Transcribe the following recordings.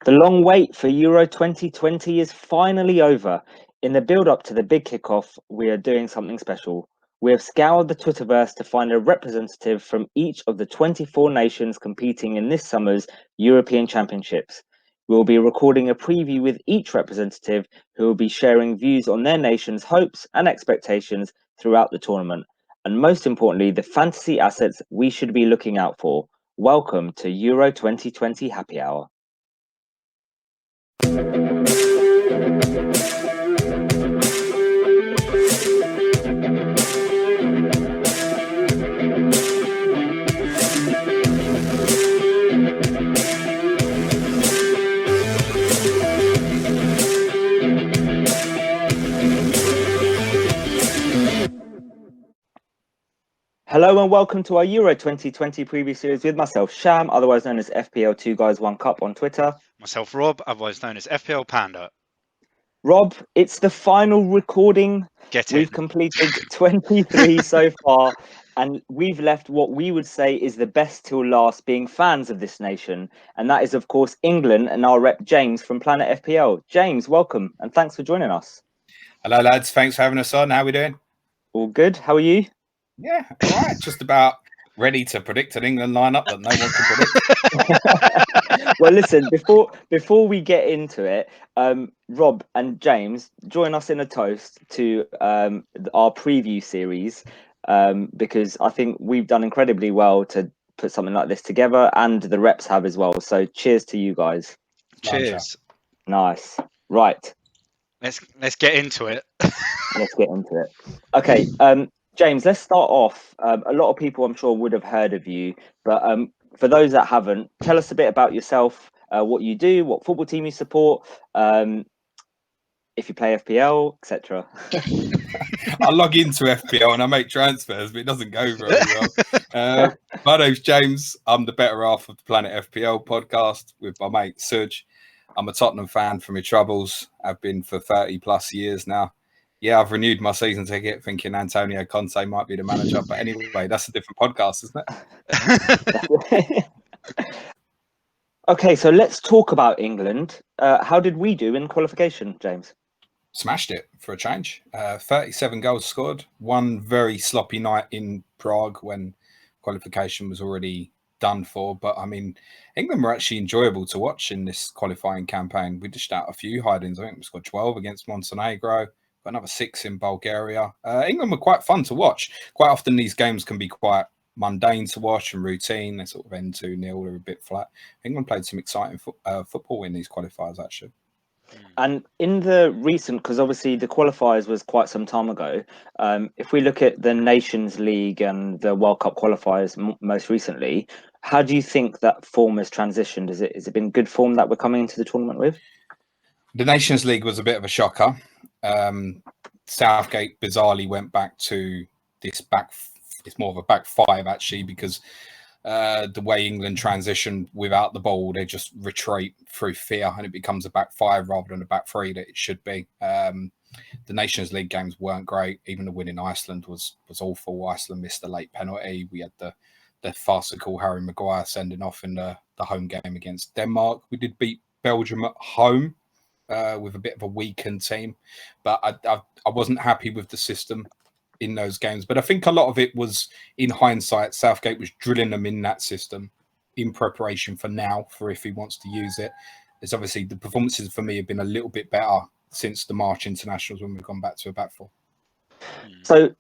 The long wait for Euro 2020 is finally over. In the build-up to the big kickoff, we are doing something special. We have scoured the Twitterverse to find a representative from each of the 24 nations competing in this summer's European Championships. We will be recording a preview with each representative who will be sharing views on their nation's hopes and expectations throughout the tournament, and most importantly, the fantasy assets we should be looking out for. Welcome to Euro 2020 Happy Hour. Hello and welcome to our Euro 2020 preview series with myself, Sham, otherwise known as FPL 2 Guys 1 Cup on Twitter. Myself, Rob, otherwise known as FPL Panda. Rob, it's the final recording. We've completed 23 so far, and we've left what we would say is the best till last, being fans of this nation. And that is, of course, England and our rep, James from Planet FPL. James, welcome, and thanks for joining us. Hello, lads. Thanks for having us on. How are we doing? All good. How are you? Yeah, all right. Just about ready to predict an England lineup that no one can predict. Well, listen, before we get into it, Rob and James, join us in a toast to our preview series, because I think we've done incredibly well to put something like this together, and the reps have as well. So cheers to you guys. Cheers. Nice. Right. Let's get into it. Let's get into it. Okay. James, let's start off. A lot of people, I'm sure, would have heard of you, but for those that haven't, tell us a bit about yourself, what you do, what football team you support, if you play FPL, etc. I log into FPL and I make transfers, but it doesn't go very well. My name's James. I'm the better half of the Planet FPL podcast with my mate Suj. I'm a Tottenham fan from my troubles. I've been for 30 plus years now. Yeah, I've renewed my season ticket thinking Antonio Conte might be the manager. But anyway, that's a different podcast, isn't it? Okay, so let's talk about England. How did we do in qualification, James? Smashed it for a change. 37 goals scored. One very sloppy night in Prague when qualification was already done for. But, I mean, England were actually enjoyable to watch in this qualifying campaign. We dished out a few hide-ins. I think we scored 12 against Montenegro. Got another 6 in Bulgaria. England were quite fun to watch. Quite often these games can be quite mundane to watch and routine. They sort of end 2-0. They're a bit flat. England played some exciting football in these qualifiers, actually. And in the recent, because obviously the qualifiers was quite some time ago, if we look at the Nations League and the World Cup qualifiers most recently, how do you think that form has transitioned? Has it been good form that we're coming into the tournament with? The Nations League was a bit of a shocker. Southgate bizarrely went back to this it's more of a back five actually, because the way England transitioned without the ball, they just retreat through fear and it becomes a back five rather than a back three that it should be. The Nations League games weren't great. Even the win in Iceland was awful. Iceland missed a late penalty. We had the farcical Harry Maguire sending off in the home game against Denmark. We did beat Belgium at home with a bit of a weakened team, but I wasn't happy with the system in those games. But I think a lot of it was, in hindsight, Southgate was drilling them in that system in preparation for now, for if he wants to use it. It's obviously the performances for me have been a little bit better since the March internationals when we've gone back to a back four. So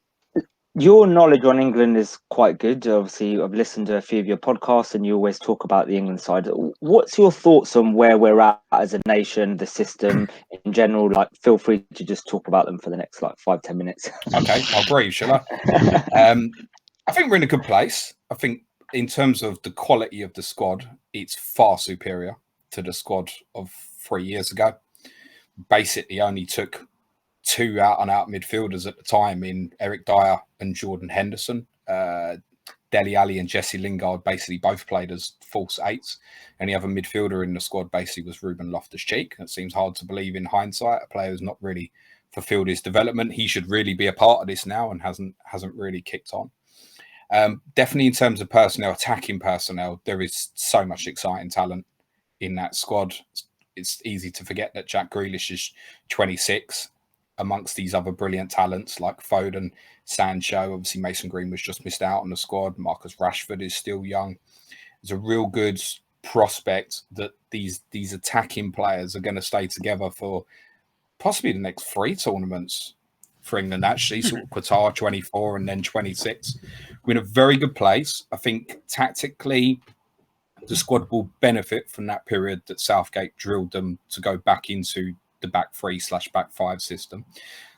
your knowledge on England is quite good. Obviously, I've listened to a few of your podcasts and you always talk about the England side. What's your thoughts on where we're at as a nation, the system in general? Like, feel free to just talk about them for the next 5-10 minutes. Okay, I'll breathe, shall I? I think we're in a good place. I think in terms of the quality of the squad, it's far superior to the squad of 3 years ago. Basically only took 2 out-and-out midfielders at the time in Eric Dyer and Jordan Henderson. Dele Alli and Jesse Lingard basically both played as false eights. And the other midfielder in the squad basically was Ruben Loftus-Cheek. It seems hard to believe in hindsight. A player who's not really fulfilled his development. He should really be a part of this now and hasn't really kicked on. Definitely in terms of personnel, attacking personnel, there is so much exciting talent in that squad. it's easy to forget that Jack Grealish is 26 amongst these other brilliant talents like Foden, Sancho. Obviously, Mason Green was just missed out on the squad. Marcus Rashford is still young. There's a real good prospect that these attacking players are going to stay together for possibly the next 3 tournaments for England, actually, sort of Qatar 24 and then 26. We're in a very good place. I think tactically, the squad will benefit from that period that Southgate drilled them to go back into the back 3/back 5 system.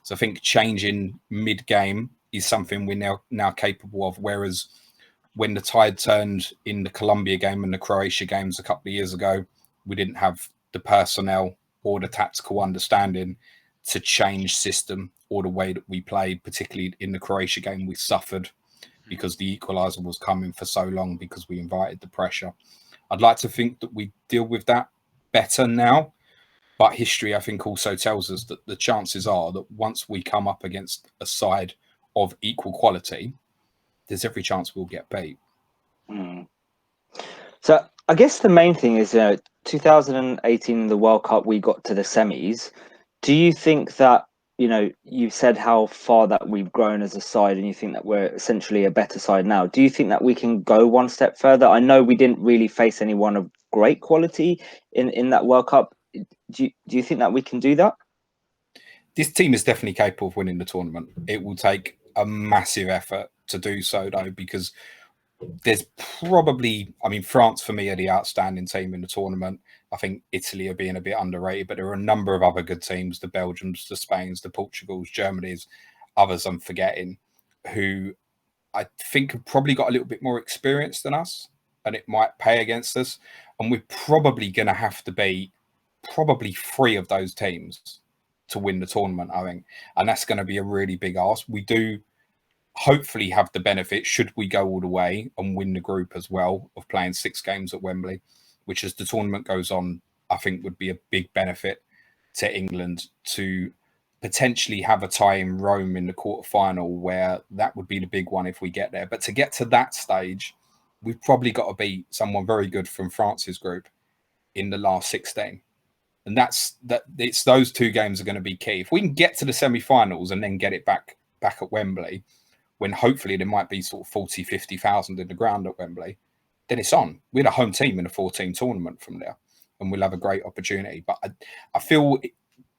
So I think changing mid-game is something we're now capable of, whereas when the tide turned in the Colombia game and the Croatia games a couple of years ago, we didn't have the personnel or the tactical understanding to change system or the way that we played. Particularly in the Croatia game, we suffered because the equaliser was coming for so long because we invited the pressure. I'd like to think that we deal with that better now, but history, I think, also tells us that the chances are that once we come up against a side of equal quality, there's every chance we'll get beat. So I guess the main thing is, 2018, the World Cup, we got to the semis. Do you think that, you've said how far that we've grown as a side and you think that we're essentially a better side now. Do you think that we can go one step further? I know we didn't really face anyone of great quality in that World Cup. Do you think that we can do that? This team is definitely capable of winning the tournament. It will take a massive effort to do so, though, because there's probably, France for me are the outstanding team in the tournament. I think Italy are being a bit underrated, but there are a number of other good teams, the Belgiums, the Spains, the Portugals, Germanys, others I'm forgetting, who I think have probably got a little bit more experience than us, and it might pay against us. And we're probably going to have to beat probably 3 of those teams to win the tournament, I think. And that's going to be a really big ask. We do hopefully have the benefit, should we go all the way and win the group as well, of playing 6 games at Wembley, which as the tournament goes on, I think would be a big benefit to England to potentially have a tie in Rome in the quarterfinal, where that would be the big one if we get there. But to get to that stage, we've probably got to beat someone very good from France's group in the last 16. And it's those 2 games are going to be key. If we can get to the semi-finals and then get it back at Wembley, when hopefully there might be sort of 40, 50,000 in the ground at Wembley, then it's on. We're the home team in a 14 tournament from there, and we'll have a great opportunity. But I feel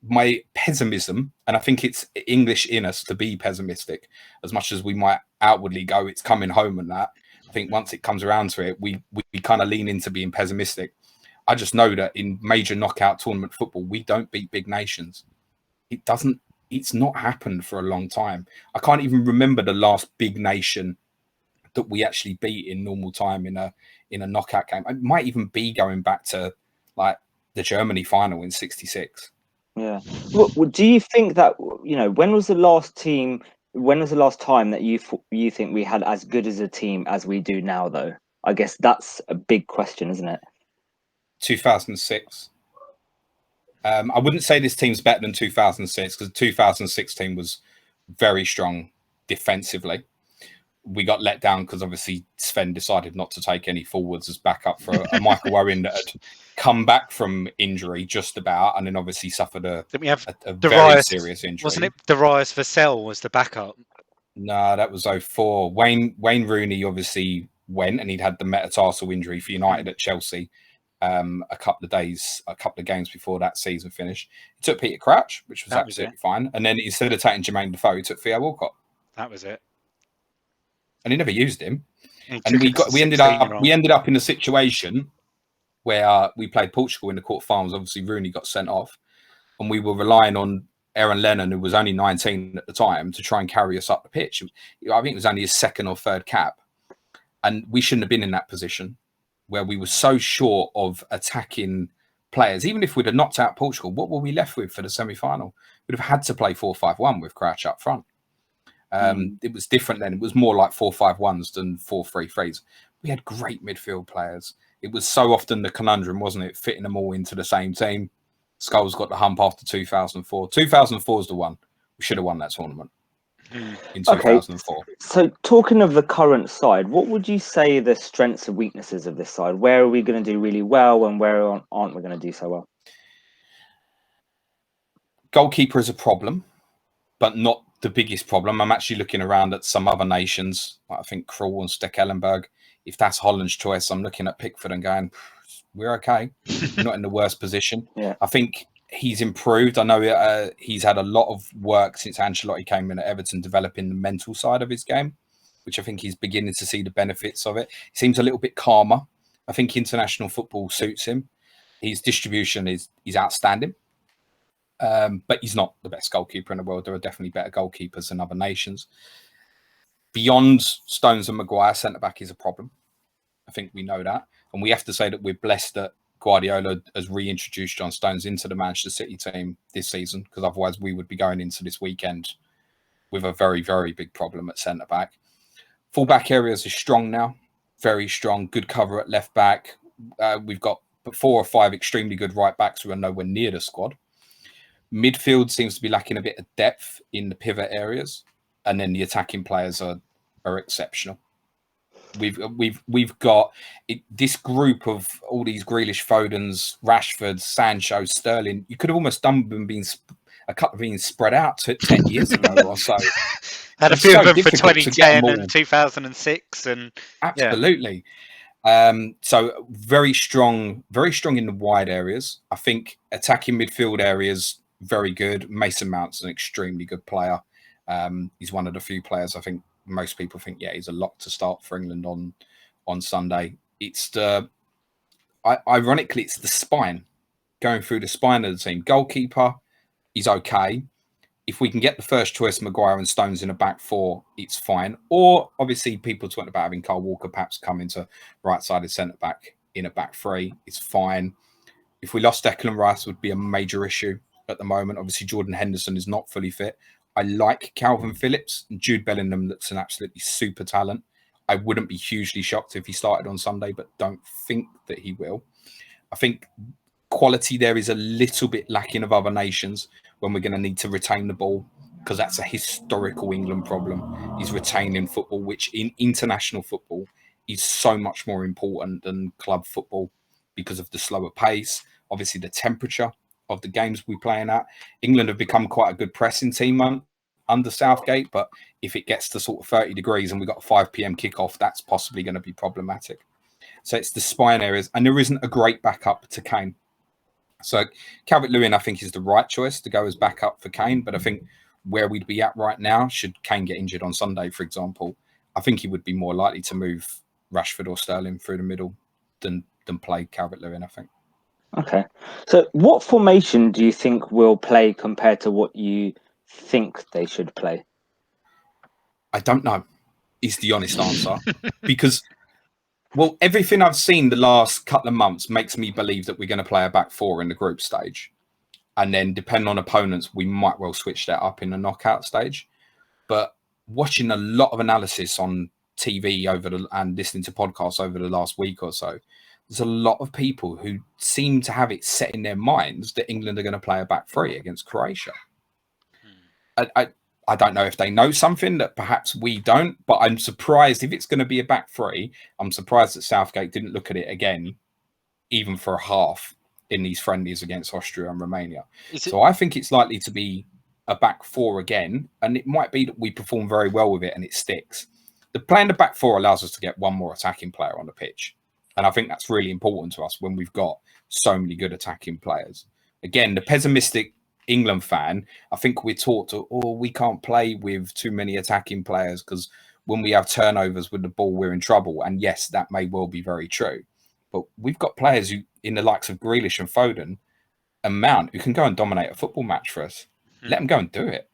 my pessimism, and I think it's English in us to be pessimistic, as much as we might outwardly go, it's coming home and that. I think once it comes around to it, we kind of lean into being pessimistic. I just know that in major knockout tournament football, we don't beat big nations. It's not happened for a long time. I can't even remember the last big nation that we actually beat in normal time in a knockout game. It might even be going back to like the Germany final in '66. Yeah. Well, do you think that, when was the last time that you think we had as good as a team as we do now, though? I guess that's a big question, isn't it? 2006. I wouldn't say this team's better than 2006, because the 2006 team was very strong defensively. We got let down because obviously Sven decided not to take any forwards as backup for a Michael Owen that had come back from injury just about, and then obviously suffered a very serious injury. Wasn't it Darius Vassell was the backup? No, that was 2004. Wayne Rooney obviously went, and he'd had the metatarsal injury for United at Chelsea. A couple of games before that season finished. He took Peter Crouch, which was absolutely fine. And then instead of taking Jermaine Defoe, he took Theo Walcott. That was it. And he never used him. And we ended up in a situation where we played Portugal in the quarterfinals. Obviously, Rooney got sent off, and we were relying on Aaron Lennon, who was only 19 at the time, to try and carry us up the pitch. I think it was only his 2nd or 3rd cap, and we shouldn't have been in that position, where we were so short of attacking players. Even if we'd have knocked out Portugal, what were we left with for the semi-final? We'd have had to play 4-5-1 with Crouch up front. It was different then. It was more like 4-5-1s than 4-3-3s. We had great midfield players. It was so often the conundrum, wasn't it? Fitting them all into the same team. Skulls got the hump after 2004. 2004 is the one. We should have won that tournament in 2004. Okay. So talking of the current side, what would you say the strengths and weaknesses of this side? Where are we going to do really well, and where aren't we going to do so well? Goalkeeper is a problem, but not the biggest problem. I'm actually looking around at some other nations. I think Krul and Stekelenburg. If that's Holland's choice, I'm looking at Pickford and going, we're okay. We're not in the worst position. Yeah. I think he's improved. I know he's had a lot of work since Ancelotti came in at Everton, developing the mental side of his game, which I think he's beginning to see the benefits of it. He seems a little bit calmer. I think international football suits him. His distribution is outstanding. But he's not the best goalkeeper in the world. There are definitely better goalkeepers in other nations. Beyond Stones and Maguire, centre-back is a problem. I think we know that. And we have to say that we're blessed that Guardiola has reintroduced John Stones into the Manchester City team this season, because otherwise we would be going into this weekend with a very, very big problem at centre-back. Full-back areas is strong now. Very strong. Good cover at left-back. We've got 4 or 5 extremely good right-backs who are nowhere near the squad. Midfield seems to be lacking a bit of depth in the pivot areas, and then the attacking players are exceptional. We've got this group of all these Grealish, Fodens, Rashford, Sancho, Sterling. You could have almost done them being a couple being spread out to 10 years ago or so. Had a It's few so of them for difficult to get 2010 them all. and 2006, and Absolutely. So very strong in the wide areas. I think attacking midfield areas, very good. Mason Mount's an extremely good player. He's one of the few players I think most people think, yeah, he's a lock to start for England on Sunday. It's ironically, it's the spine, going through the spine of the team. Goalkeeper, he's okay. If we can get the first choice, Maguire and Stones in a back 4, it's fine. Or obviously, people talking about having Kyle Walker perhaps come into right-sided centre-back in a back 3. It's fine. If we lost Declan Rice, would be a major issue at the moment. Obviously, Jordan Henderson is not fully fit. I like Calvin Phillips. Jude Bellingham looks an absolutely super talent. I wouldn't be hugely shocked if he started on Sunday, but don't think that he will. I think quality there is a little bit lacking of other nations when we're going to need to retain the ball, because that's a historical England problem, is retaining football, which in international football is so much more important than club football because of the slower pace, obviously the temperature of the games we're playing at. England have become quite a good pressing team under Southgate, but if it gets to sort of 30 degrees and we've got a 5 p.m. kickoff, that's possibly going to be problematic. So it's the spine areas, and there isn't a great backup to Kane. So Calvert-Lewin, I think, is the right choice to go as backup for Kane. But I think where we'd be at right now, should Kane get injured on Sunday, for example, I think he would be more likely to move Rashford or Sterling through the middle than play Calvert-Lewin, I think. Okay. So what formation do you think will play compared to what you think they should play? I don't know, is the honest answer. Because, well, everything I've seen the last couple of months makes me believe that we're going to play a back 4 in the group stage. And then, depending on opponents, we might well switch that up in the knockout stage. But watching a lot of analysis on TV and listening to podcasts over the last week or so, there's a lot of people who seem to have it set in their minds that England are going to play a back 3 against Croatia. I don't know if they know something that perhaps we don't, but I'm surprised if it's going to be a back 3. I'm surprised that Southgate didn't look at it again, even for a half, in these friendlies against Austria and Romania. So I think it's likely to be a back 4 again, and it might be that we perform very well with it and it sticks. Playing the back 4 allows us to get one more attacking player on the pitch. And I think that's really important to us when we've got so many good attacking players. Again, the pessimistic England fan, I think we're taught to, we can't play with too many attacking players because when we have turnovers with the ball, we're in trouble. And yes, that may well be very true. But we've got players who, in the likes of Grealish and Foden and Mount, who can go and dominate a football match for us. Let them go and do it.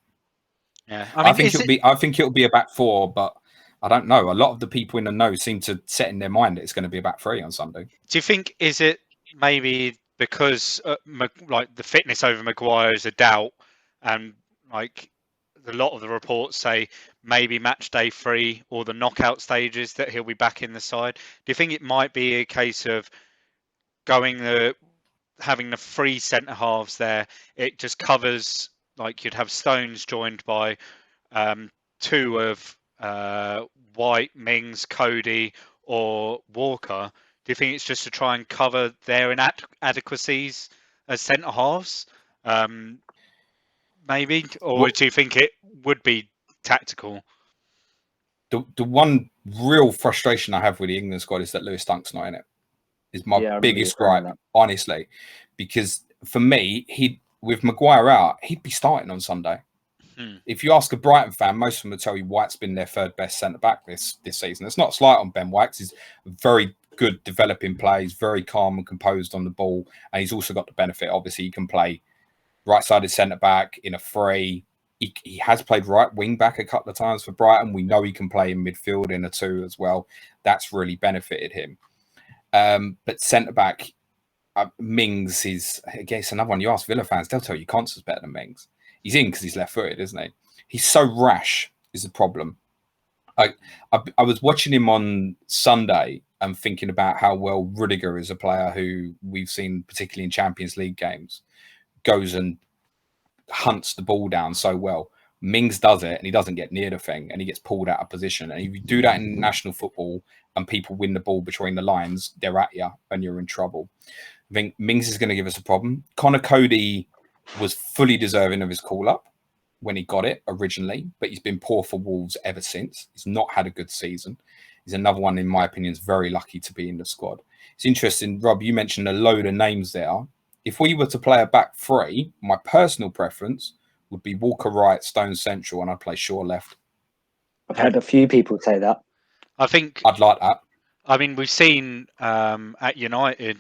Yeah, I think it'll be a back 4, but I don't know. A lot of the people in the know seem to set in their mind that it's going to be a back 3 on Sunday. Do you think, is it maybe because like the fitness over Maguire is a doubt, and like a lot of the reports say maybe match day 3 or the knockout stages that he'll be back in the side? Do you think it might be a case of having the 3 centre halves there? It just covers, like you'd have Stones joined by 2 of White, Mings, Cody, or Walker. Do you think it's just to try and cover their inadequacies as centre halves? maybe, or do you think it would be tactical? The one real frustration I have with the England squad is that Lewis Dunk's not in it. Is my biggest gripe, honestly, because for me, with Maguire out, he'd be starting on Sunday. If you ask a Brighton fan, most of them will tell you White's been their third best centre back this season. It's not a slight on Ben White. He's very good developing play. He's very calm and composed on the ball, and he's also got the benefit. Obviously, he can play right-sided centre back in a free. He has played right wing back a couple of times for Brighton. We know he can play in midfield in a 2 as well. That's really benefited him. But centre back, Mings is, I guess, another one. You ask Villa fans, they'll tell you Constance better than Mings. He's in because he's left-footed, isn't he? He's so rash is the problem. I was watching him on Sunday and thinking about how well Rudiger is a player who we've seen, particularly in Champions League games, goes and hunts the ball down so well. Mings does it and he doesn't get near the thing and he gets pulled out of position. And if you do that in national football and people win the ball between the lines, they're at you and you're in trouble. I think Mings is going to give us a problem. Connor Cody was fully deserving of his call-up when he got it originally, but he's been poor for Wolves ever since. He's not had a good season. He's another one, in my opinion, is very lucky to be in the squad. It's interesting, Rob, you mentioned a load of names there. If we were to play a back 3, my personal preference would be Walker right, Stones central, and I'd play Shaw left. I've heard a few people say that. I think I'd like that. I mean, we've seen at United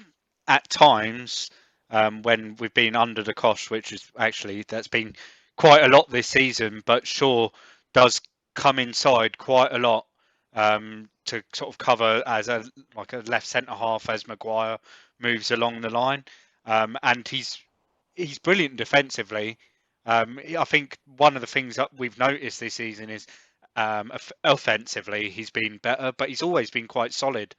at times when we've been under the cosh, which is actually that's been quite a lot this season. But Shaw does come inside quite a lot to sort of cover as a left centre half as Maguire moves along the line, and he's brilliant defensively. I think one of the things that we've noticed this season is offensively he's been better, but he's always been quite solid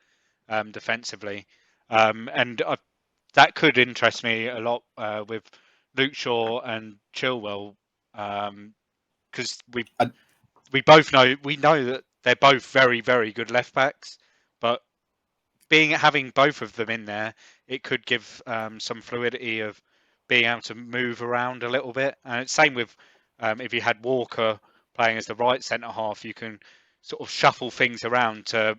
defensively, and that could interest me a lot with Luke Shaw and Chilwell, because we both know that they're both very, very good left backs, but having both of them in there, it could give some fluidity of being able to move around a little bit. And same with if you had Walker playing as the right centre half, you can sort of shuffle things around to,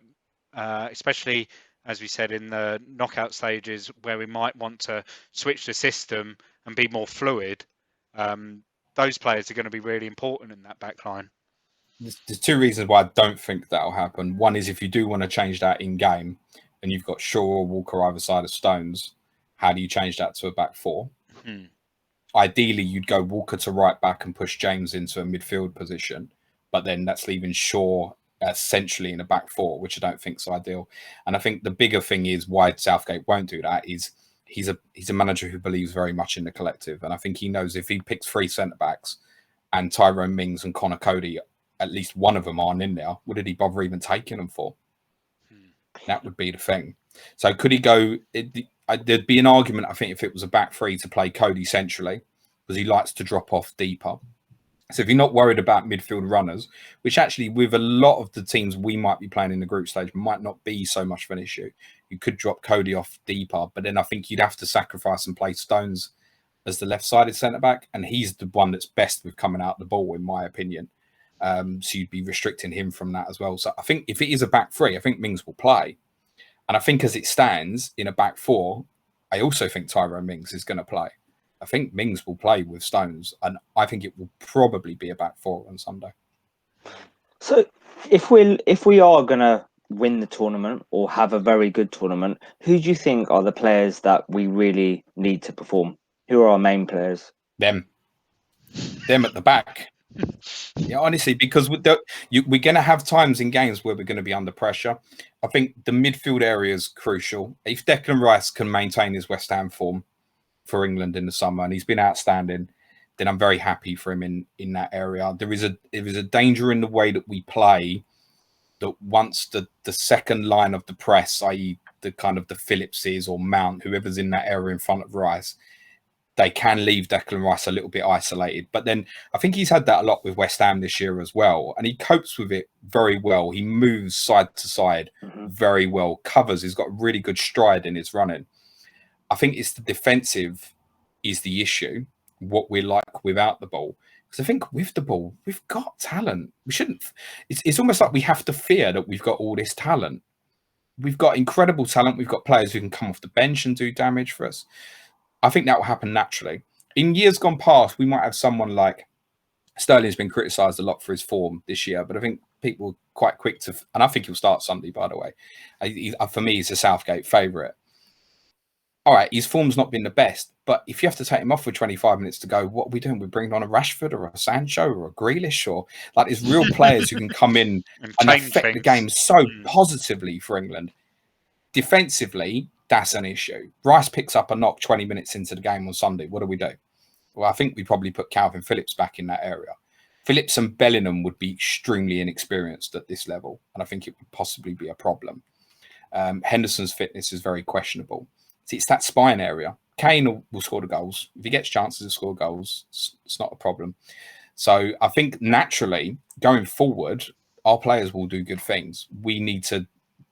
especially as we said in the knockout stages where we might want to switch the system and be more fluid. Those players are going to be really important in that back line. There's 2 reasons why I don't think that'll happen. One is if you do want to change that in game and you've got Shaw or Walker either side of Stones, how do you change that to a back 4? Ideally, you'd go Walker to right back and push James into a midfield position, but then that's leaving Shaw essentially in a back 4, which I don't think is ideal. And I think the bigger thing is why Southgate won't do that is he's a manager who believes very much in the collective, and I think he knows if he picks 3 centre backs and Tyrone Mings and Connor Cody, at least one of them aren't in there, what did he bother even taking them for? That would be the thing. So could he go? There'd be an argument, I think, if it was a back 3 to play Cody centrally, because he likes to drop off deeper. So if you're not worried about midfield runners, which actually with a lot of the teams we might be playing in the group stage might not be so much of an issue, you could drop Cody off deeper, but then I think you'd have to sacrifice and play Stones as the left-sided centre-back, and he's the one that's best with coming out the ball, in my opinion. So you'd be restricting him from that as well. So I think if it is a back 3, I think Mings will play. And I think as it stands in a back 4, I also think Tyrone Mings is going to play. I think Mings will play with Stones, and I think it will probably be a back 4 on Sunday. So if we are going to win the tournament or have a very good tournament, who do you think are the players that we really need to perform? Who are our main players? Them at the back. Yeah, honestly, because we're going to have times in games where we're going to be under pressure. I think the midfield area is crucial. If Declan Rice can maintain his West Ham form for England in the summer, and he's been outstanding, then I'm very happy for him in that area. There is a danger in the way that we play that once the second line of the press, i.e. the kind of the Phillipses or Mount, whoever's in that area in front of Rice, they can leave Declan Rice a little bit isolated. But then I think he's had that a lot with West Ham this year as well. And he copes with it very well. He moves side to side very well, covers. He's got really good stride in his running. I think it's the defensive is the issue. what we're like without the ball. Because I think with the ball, we've got talent. We shouldn't. It's almost like we have to fear that we've got all this talent. We've got incredible talent. We've got players who can come off the bench and do damage for us. I think that will happen naturally. In years gone past, we might have someone like Sterling's been criticised a lot for his form this year, but I think people are quite quick to, and I think he'll start Sunday, by the way. For me, he's a Southgate favourite. All right, his form's not been the best, but if you have to take him off with 25 minutes to go, what are we doing? We're bringing on a Rashford or a Sancho or a Grealish, or like there's real players who can come in and affect the game so positively for England. Defensively, that's an issue. Rice picks up a knock 20 minutes into the game on Sunday. What do we do? Well, I think we probably put Calvin Phillips back in that area. Phillips and Bellingham would be extremely inexperienced at this level, and I think it would possibly be a problem. Henderson's fitness is very questionable. See, it's that spine area. Kane will score the goals. If he gets chances to score goals, it's not a problem. So I think naturally, going forward, our players will do good things. We need to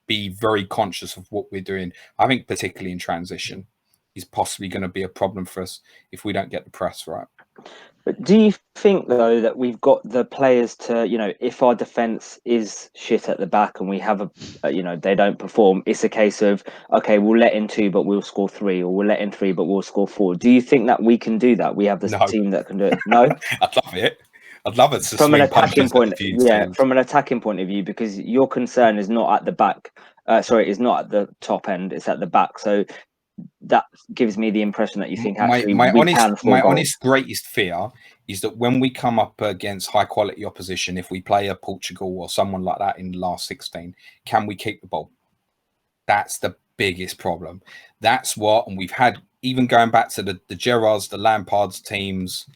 be very conscious of what we're doing. I think particularly in transition is possibly going to be a problem for us if we don't get the press right. But do you think, though, that we've got the players to, if our defence is shit at the back and we have they don't perform, it's a case of, okay, we'll let in 2, but we'll score 3, or we'll let in 3, but we'll score 4. Do you think that we can do that? We have the team that can do it? No? I'd love it. I'd love it. From an attacking point, from an attacking point of view, because your concern is not at the back. Is not at the top end. It's at the back. So that gives me the impression that you think actually my honest greatest fear is that when we come up against high quality opposition, if we play a Portugal or someone like that in the last 16, can we keep the ball? That's the biggest problem. That's what, and we've had, even going back to the Gerrards, the Lampards teams,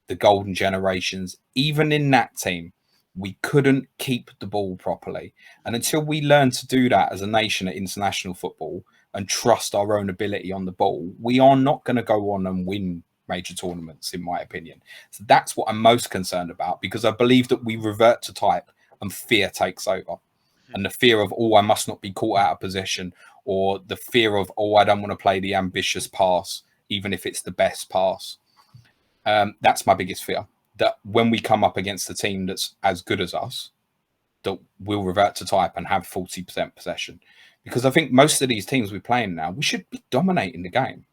the golden generations, even in that team, we couldn't keep the ball properly. And until we learn to do that as a nation at international football and trust our own ability on the ball, we are not going to go on and win major tournaments, in my opinion. So that's what I'm most concerned about, because I believe that we revert to type and fear takes over. And the fear of, I must not be caught out of possession, or the fear of, I don't want to play the ambitious pass, even if it's the best pass. That's my biggest fear, that when we come up against a team that's as good as us, that we'll revert to type and have 40% possession. Because I think most of these teams we're playing now, we should be dominating the game.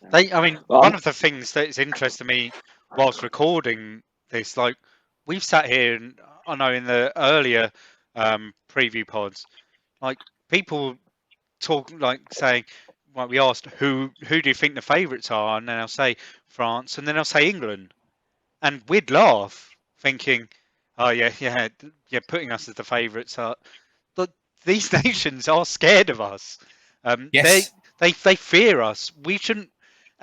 One of the things that's interested me whilst recording this, like, we've sat here, and I know in the earlier preview pods, like, people talk, like, saying, well, we asked who do you think the favourites are, and then I'll say France, and then I'll say England, and we'd laugh, thinking, oh yeah, putting us as the favourites are. But these nations are scared of us. Yes. They fear us. We shouldn't.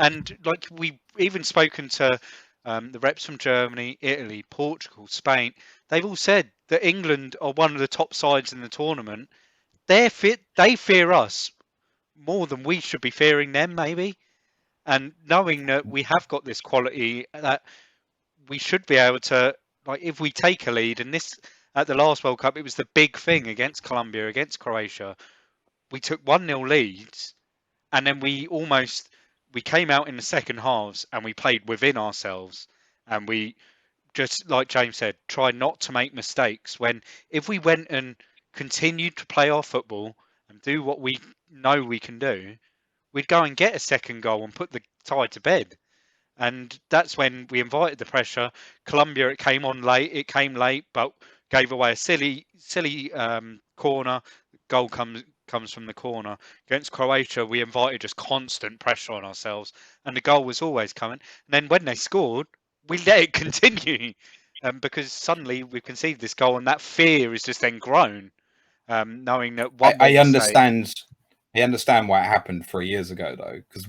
And like, we've even spoken to the reps from Germany, Italy, Portugal, Spain. They've all said that England are one of the top sides in the tournament. They fear us more than we should be fearing them, maybe. And knowing that we have got this quality, that we should be able to, like, if we take a lead, and this at the last World Cup, it was the big thing against Colombia, against Croatia. We took 1-0 leads, and then we came out in the second halves and we played within ourselves, and we just, like James said, try not to make mistakes. When if we went and continued to play our football and do what we know we can do, we'd go and get a second goal and put the tie to bed. And that's when we invited the pressure. Colombia, it came late, but gave away a silly corner. Goal comes from the corner. Against Croatia, we invited just constant pressure on ourselves, and the goal was always coming. And then when they scored, we let it continue, because suddenly we conceded this goal, and that fear is just then grown, knowing that I understand why it happened 3 years ago, though, because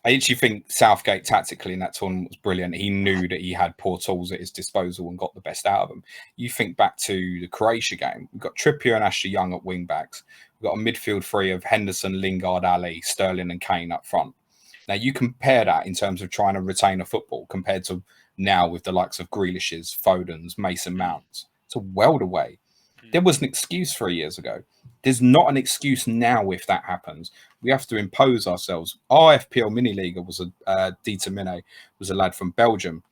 I actually think Southgate tactically in that tournament was brilliant. He knew that he had poor tools at his disposal and got the best out of them. You think back to the Croatia game, we've got Trippier and Ashley Young at wing backs. We've got a midfield three of Henderson, Lingard, Ali, Sterling and Kane up front. Now, you compare that in terms of trying to retain a football compared to now with the likes of Grealish's, Foden's, Mason Mounts. It's a world away. There was an excuse 3 years ago. There's not an excuse now if that happens. We have to impose ourselves. Our FPL mini leaguer was Dieter Mine, was a lad from Belgium.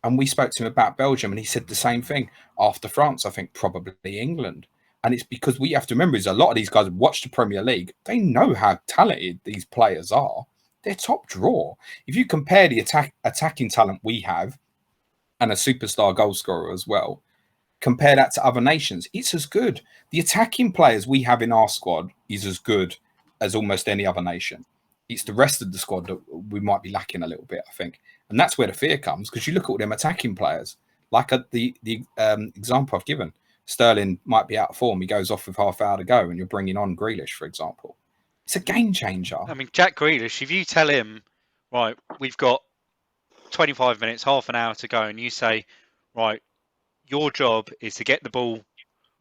And we spoke to him about Belgium, and he said the same thing. After France, I think probably England. And it's because we have to remember is a lot of these guys watch the Premier League. They know how talented these players are. They're top draw. If you compare the attacking talent we have and a superstar goal scorer as well, compare that to other nations, it's as good. The attacking players we have in our squad is as good as almost any other nation. It's the rest of the squad that we might be lacking a little bit, I think. And that's where the fear comes, because you look at all them attacking players, like the example I've given. Sterling might be out of form. He goes off with half hour to go, and you're bringing on Grealish, for example. It's a game changer. I mean, Jack Grealish, if you tell him, right, we've got 25 minutes, half an hour to go, and you say, right, your job is to get the ball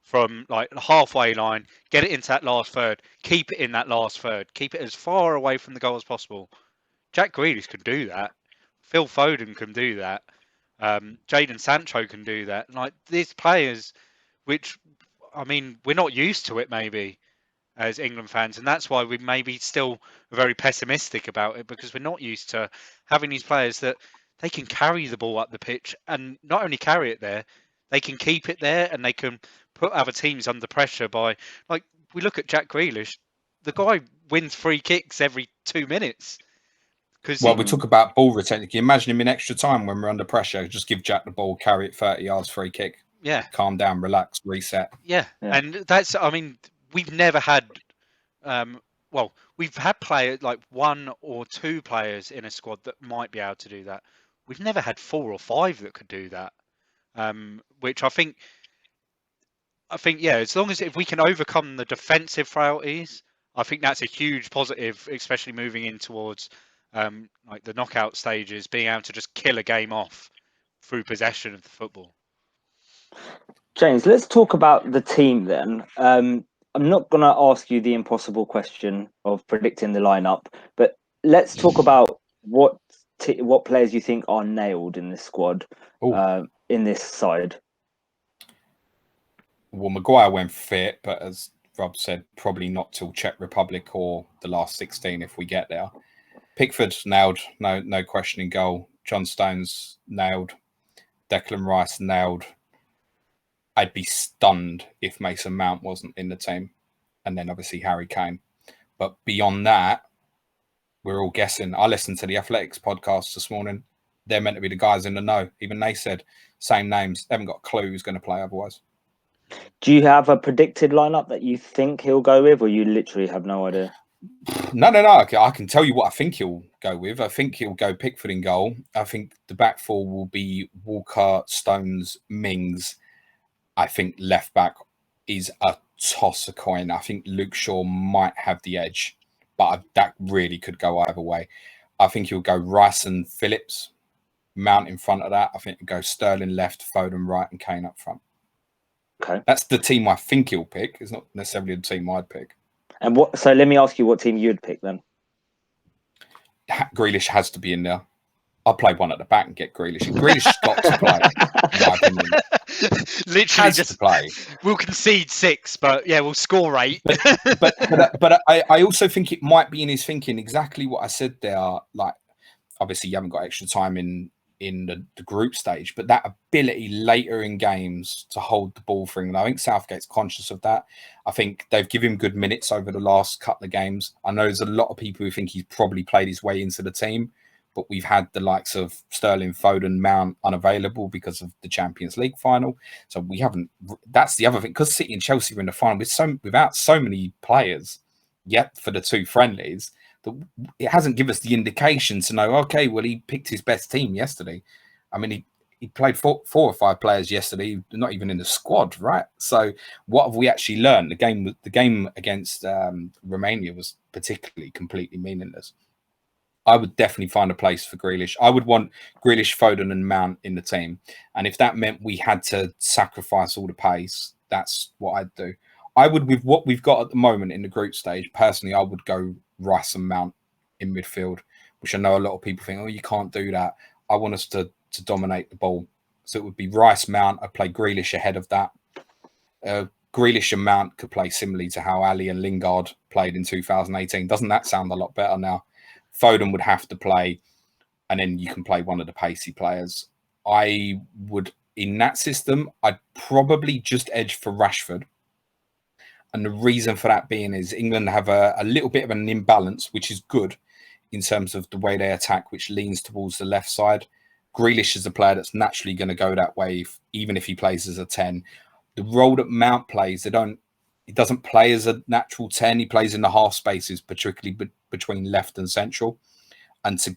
from like the halfway line, get it into that last third, keep it in that last third, keep it as far away from the goal as possible. Jack Grealish can do that. Phil Foden can do that. Jadon Sancho can do that. Like, these players, which, I mean, we're not used to it maybe as England fans, and that's why we maybe still are very pessimistic about it, because we're not used to having these players that they can carry the ball up the pitch, and not only carry it there, they can keep it there, and they can put other teams under pressure by, like, we look at Jack Grealish, the guy wins free kicks every 2 minutes. Well, we talk about ball retention. Can you imagine him in extra time when we're under pressure? Just give Jack the ball, carry it 30 yards, free kick. Yeah. Calm down, relax, reset. Yeah. And that's, I mean, we've never had, well, we've had players, like 1 or 2 players in a squad that might be able to do that. We've never had 4 or 5 that could do that, which I think, yeah, as long as if we can overcome the defensive frailties, I think that's a huge positive, especially moving in towards like the knockout stages, being able to just kill a game off through possession of the football. James, let's talk about the team then. I'm not going to ask you the impossible question of predicting the lineup, but let's talk about what players you think are nailed in this squad, in this side. Well, Maguire went fit, but as Rob said, probably not till Czech Republic or the last 16 if we get there. Pickford's nailed, no question in goal. John Stones nailed. Declan Rice nailed. I'd be stunned if Mason Mount wasn't in the team. And then obviously Harry Kane. But beyond that, we're all guessing. I listened to the Athletics podcast this morning. They're meant to be the guys in the know. Even they said same names. They haven't got a clue who's going to play otherwise. Do you have a predicted lineup that you think he'll go with, or you literally have no idea? No. I can tell you what I think he'll go with. I think he'll go Pickford in goal. I think the back four will be Walker, Stones, Mings. I think left back is a toss a coin. I think Luke Shaw might have the edge, but that really could go either way. I think he'll go Rice and Phillips, Mount in front of that. I think he'll go Sterling left, Foden right, and Kane up front. Okay. That's the team I think he'll pick. It's not necessarily the team I'd pick. And so let me ask you what team you'd pick then. Grealish has to be in there. I'll play one at the back and get Grealish. Grealish's got to play, in my opinion. Literally has just to play. We'll concede 6, but yeah, we'll score 8. but I also think it might be in his thinking exactly what I said there. Like, obviously you haven't got extra time in the group stage, but that ability later in games to hold the ball for England, I think Southgate's conscious of that. I think they've given him good minutes over the last couple of games. I know there's a lot of people who think he's probably played his way into the team, but we've had the likes of Sterling, Foden, Mount unavailable because of the Champions League final. So we haven't. That's the other thing, because City and Chelsea were in the final without so many players yet for the 2 friendlies. It hasn't given us the indication to know, okay, well, he picked his best team yesterday. I mean, he played 4 or 5 players yesterday, not even in the squad, right? So what have we actually learned? The game against Romania was particularly completely meaningless. I would definitely find a place for Grealish. I would want Grealish, Foden and Mount in the team. And if that meant we had to sacrifice all the pace, that's what I'd do. I would, with what we've got at the moment in the group stage, personally, I would go Rice and Mount in midfield, which I know a lot of people think, oh, you can't do that. I want us to dominate the ball. So it would be Rice, Mount. I'd play Grealish ahead of that. Grealish and Mount could play similarly to how Ali and Lingard played in 2018. Doesn't that sound a lot better now? Foden would have to play, and then you can play one of the pacey players. I would, in that system, I'd probably just edge for Rashford. And the reason for that being is England have a little bit of an imbalance, which is good in terms of the way they attack, which leans towards the left side. Grealish is a player that's naturally going to go that way, even if he plays as a 10. The role that Mount plays, he doesn't play as a natural 10. He plays in the half spaces, particularly between left and central. And to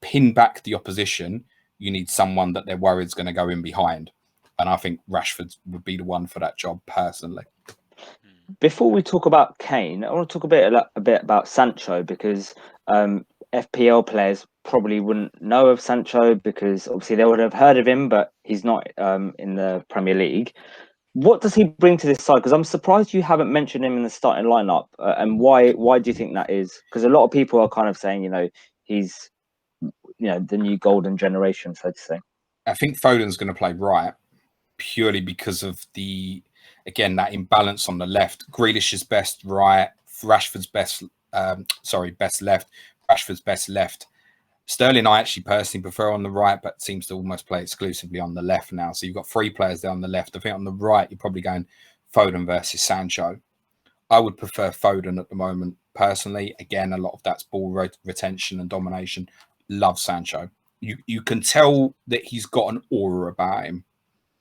pin back the opposition, you need someone that they're worried is going to go in behind. And I think Rashford would be the one for that job, personally. Before we talk about Kane, I want to talk a bit about Sancho, because FPL players probably wouldn't know of Sancho because obviously they would have heard of him, but he's not in the Premier League. What does he bring to this side? Because I'm surprised you haven't mentioned him in the starting lineup. And why do you think that is? Because a lot of people are kind of saying, he's the new golden generation, so to say. I think Foden's going to play right purely because of that imbalance on the left. Grealish is best right, Rashford's best left, Rashford's best left. Sterling, I actually personally prefer on the right, but seems to almost play exclusively on the left now. So you've got 3 players there on the left. I think on the right, you're probably going Foden versus Sancho. I would prefer Foden at the moment, personally. Again, a lot of that's ball retention and domination. Love Sancho. You can tell that he's got an aura about him.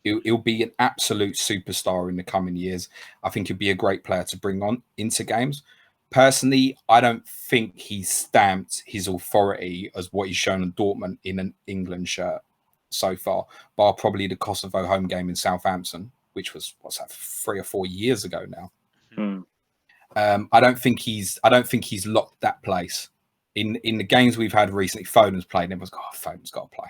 He'll be an absolute superstar in the coming years. I think he'll be a great player to bring on into games. Personally, I don't think he's stamped his authority as what he's shown in Dortmund in an England shirt so far, bar probably the Kosovo home game in Southampton, which was 3 or 4 years ago now. I don't think he's locked that place. In the games we've had recently, Foden's played, and everyone's Foden's got to play.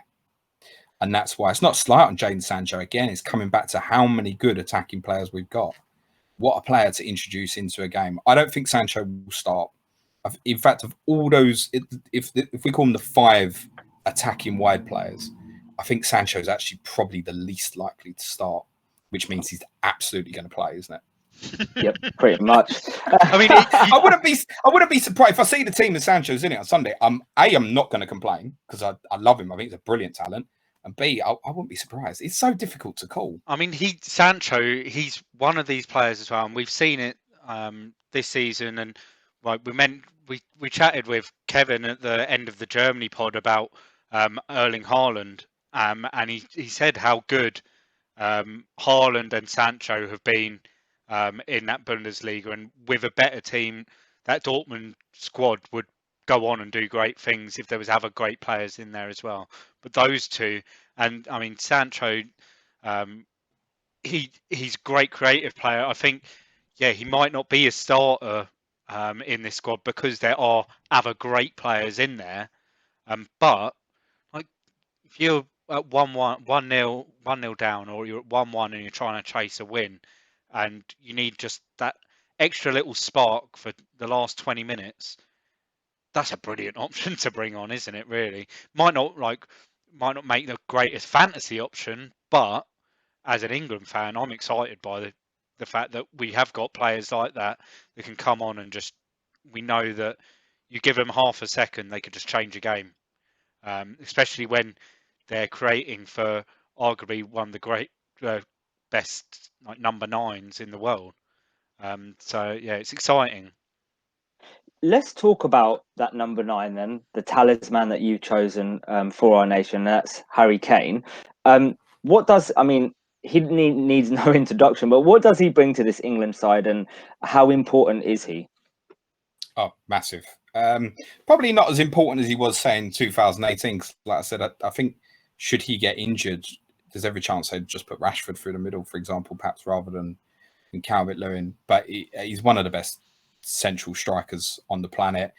And that's why it's not slight on Jadon Sancho. Again, it's coming back to how many good attacking players we've got. What a player to introduce into a game. I don't think Sancho will start. In fact, of all those, if we call them the 5 attacking wide players, I think Sancho is actually probably the least likely to start, which means he's absolutely going to play, isn't it? Yep, pretty much. I mean, I wouldn't be surprised if I see the team with Sancho's in it on Sunday. I'm not going to complain because I love him. I think he's a brilliant talent. And B, I wouldn't be surprised. It's so difficult to call. I mean, Sancho, he's one of these players as well, and we've seen it this season. And like we chatted with Kevin at the end of the Germany pod about Erling Haaland, and he said how good Haaland and Sancho have been in that Bundesliga, and with a better team, that Dortmund squad would go on and do great things if there was other great players in there as well. But those two, and I mean Sancho, he's a great creative player. I think, he might not be a starter in this squad because there are other great players in there. But like if you're at 1-0 down, or you're at 1-1 and you're trying to chase a win, and you need just that extra little spark for the last 20 minutes. That's a brilliant option to bring on, isn't it? Really, might not make the greatest fantasy option, but as an England fan, I'm excited by the fact that we have got players like that can come on and we know that you give them half a second, they could just change a game, especially when they're creating for arguably one of the great best number 9s in the world. So it's exciting. Let's talk about that number 9 then, the talisman that you've chosen for our nation. That's Harry Kane. He needs no introduction, but what does he bring to this England side, and how important is he? Oh, massive. Probably not as important as he was, say, in 2018. Because, like I said, I think should he get injured, there's every chance they'd just put Rashford through the middle, for example, perhaps rather than Calvert-Lewin. But he's one of the best central strikers on the planet.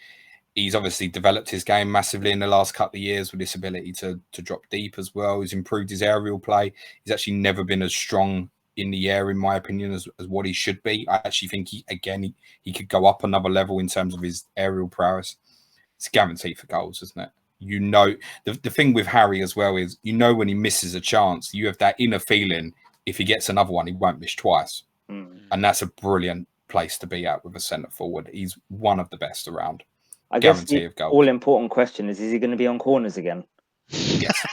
He's obviously developed his game massively in the last couple of years with this ability to drop deep as well. He's improved his aerial play. He's actually never been as strong in the air, in my opinion, as what he should be. I actually think he could go up another level in terms of his aerial prowess. It's guaranteed for goals, isn't it? You know, the thing with Harry as well is, when he misses a chance, you have that inner feeling if he gets another one, he won't miss twice. And that's a brilliant place to be at with a centre forward. He's one of the best around. I guess Guarantee the of goals. all important question is he going to be on corners again? Yes.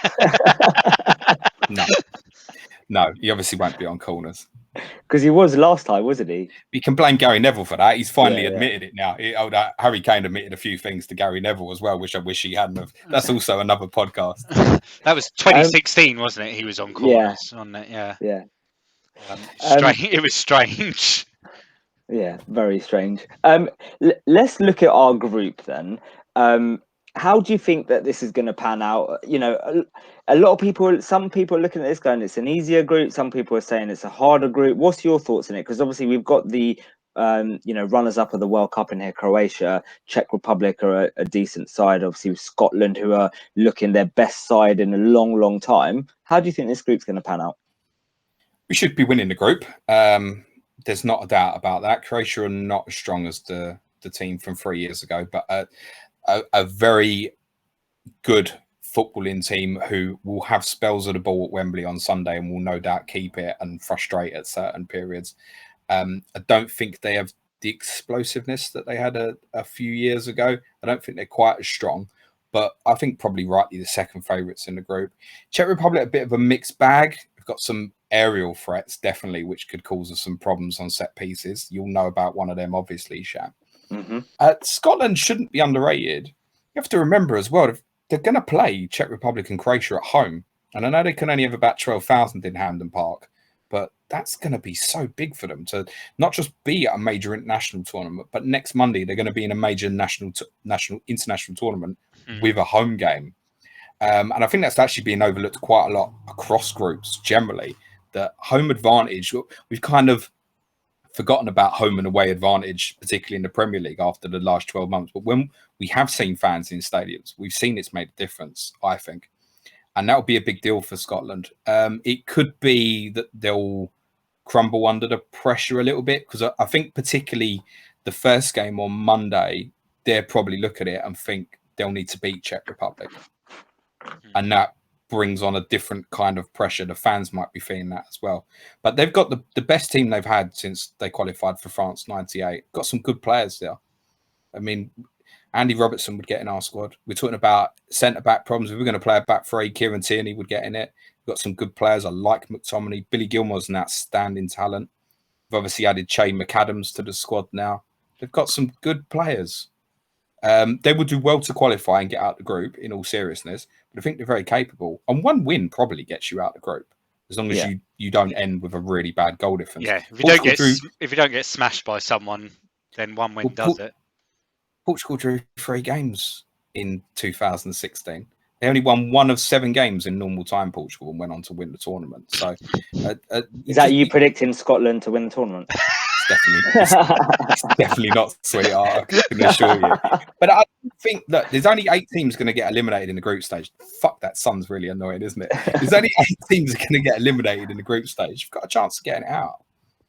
No, he obviously won't be on corners. Because he was last time, wasn't he? We can blame Gary Neville for that. He's finally Yeah, admitted it now. Harry Kane admitted a few things to Gary Neville as well, which I wish he hadn't have. That's also another podcast. That was 2016, wasn't it? He was on corners on it. Yeah. Yeah. Strange. It was strange. Yeah, very strange. Let's look at our group then. How do you think that this is going to pan out? You know, a lot of people, some people are looking at this going, it's an easier group. Some people are saying it's a harder group. What's your thoughts on it? Because obviously we've got the, runners up of the World Cup in here, Croatia, Czech Republic are a decent side. Obviously Scotland, who are looking their best side in a long, long time. How do you think this group's going to pan out? We should be winning the group. There's not a doubt about that. Croatia are not as strong as the team from 3 years ago, but a very good footballing team who will have spells of the ball at Wembley on Sunday and will no doubt keep it and frustrate at certain periods. I don't think they have the explosiveness that they had a few years ago. I don't think they're quite as strong, but I think probably rightly the second favourites in the group. Czech Republic, a bit of a mixed bag. We've got some aerial threats, definitely, which could cause us some problems on set pieces. You'll know about one of them, obviously, Sham. Mm-hmm. Scotland shouldn't be underrated. You have to remember as well, they're going to play Czech Republic and Croatia at home. And I know they can only have about 12,000 in Hampden Park, but that's going to be so big for them to not just be at a major international tournament, but next Monday they're going to be in a major international tournament with a home game. And I think that's actually being overlooked quite a lot across groups generally. The home advantage, we've kind of forgotten about home and away advantage, particularly in the Premier League after the last 12 months. But when we have seen fans in stadiums, we've seen it's made a difference, I think. And that will be a big deal for Scotland. It could be that they'll crumble under the pressure a little bit, because I think particularly the first game on Monday, they'll probably look at it and think they'll need to beat Czech Republic. And that brings on a different kind of pressure. The fans might be feeling that as well. But they've got the best team they've had since they qualified for France 98. Got some good players there. I mean, Andy Robertson would get in our squad. We're talking about centre-back problems. If we're going to play a back three, Kieran Tierney would get in it. We've got some good players. I like McTominay. Billy Gilmore's an outstanding talent. We've obviously added Che McAdams to the squad now. They've got some good players. They would do well to qualify and get out the group, in all seriousness. But I think they're very capable. And one win probably gets you out the group, as long as you don't end with a really bad goal difference. Yeah, if you don't get smashed by someone, then one win does it. Portugal drew 3 games in 2016. They only won 1 of 7 games in normal time, Portugal, and went on to win the tournament. So, is that you predicting Scotland to win the tournament? It's definitely not, sweetheart, I can assure you. But I think that there's only 8 teams going to get eliminated in the group stage. Fuck, that sun's really annoying, isn't it? There's only 8 teams going to get eliminated in the group stage. You've got a chance of getting it out.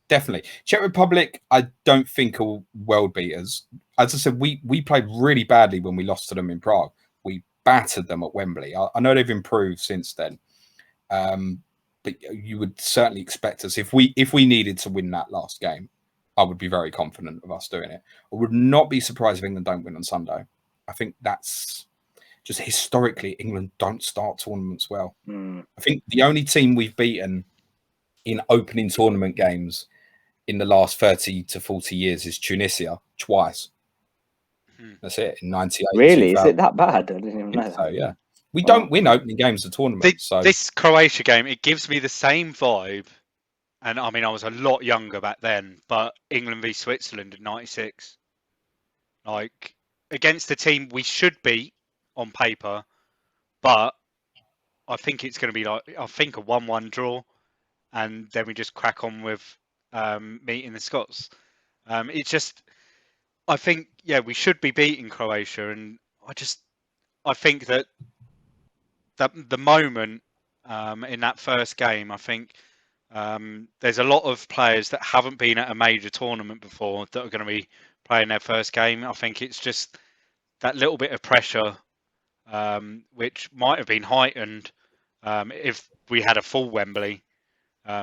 Definitely. Czech Republic, I don't think are world beaters. As I said, we played really badly when we lost to them in Prague. We battered them at Wembley. I know they've improved since then. But you would certainly expect us, if we needed to win that last game, I would be very confident of us doing it. I would not be surprised if England don't win on Sunday. I think that's just historically, England don't start tournaments well. I think the only team we've beaten in opening tournament games in the last 30 to 40 years is Tunisia, twice. That's it, in 98. Really? Is it that bad? I didn't even know that. So, yeah. We don't win opening games of tournaments. So this Croatia game, it gives me the same vibe. And I mean, I was a lot younger back then, but England v Switzerland in 96. Like, against the team we should beat on paper, but I think it's going to be a 1-1 draw, and then we just crack on with meeting the Scots. It's just, I think, we should be beating Croatia, and I think that the moment in that first game, I think there's a lot of players that haven't been at a major tournament before that are going to be playing their first game. I think it's just that little bit of pressure, which might have been heightened if we had a full Wembley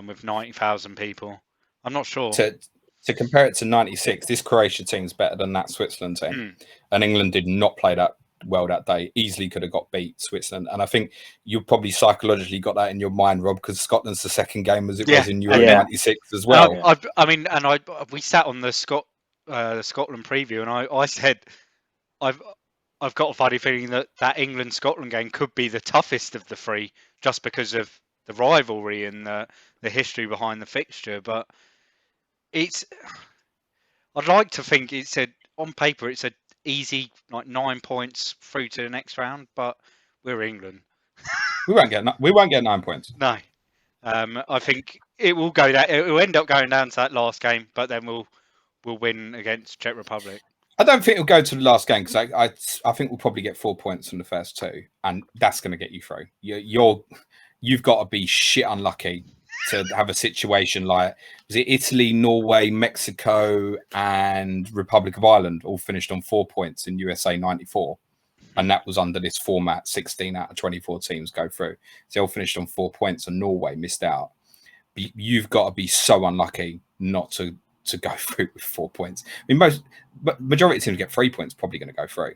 with 90,000 people. I'm not sure. To compare it to 96, this Croatia team's better than that Switzerland team. And England did not play that well that day. Easily could have got beat Switzerland. And I think you probably psychologically got that in your mind, Rob, because Scotland's the second game as it was in Euro 96 as well. We sat on the Scotland preview, and I said I've got a funny feeling that England-Scotland game could be the toughest of the three, just because of the rivalry and the history behind the fixture. But I'd like to think on paper it's a easy, like 9 points through to the next round, but we're England. We won't get 9 points. No, I think it will go that it will end up going down to that last game, but then we'll win against Czech Republic. I don't think it'll go to the last game because I think we'll probably get 4 points from the first two, and that's going to get you through. You've got to be shit unlucky to have a situation like, was it Italy, Norway, Mexico, and Republic of Ireland all finished on 4 points in USA 94, and that was under this format. 16 out of 24 teams go through, so they all finished on 4 points, and Norway missed out. You've got to be so unlucky not to go through with 4 points. I mean, majority of teams get 3 points, probably going to go through.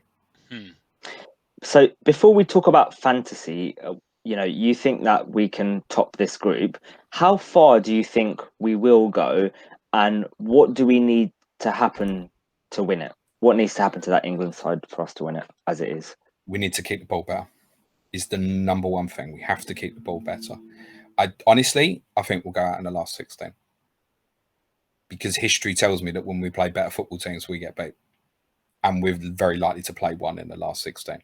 So before we talk about fantasy, you think that we can top this group. How far do you think we will go, and what do we need to happen to win it? What needs to happen to that England side for us to win it as it is? We need to keep the ball better. Is the number one thing. We have to keep the ball better. I think we'll go out in the last 16. Because history tells me that when we play better football teams, we get beat. And we're very likely to play one in the last 16.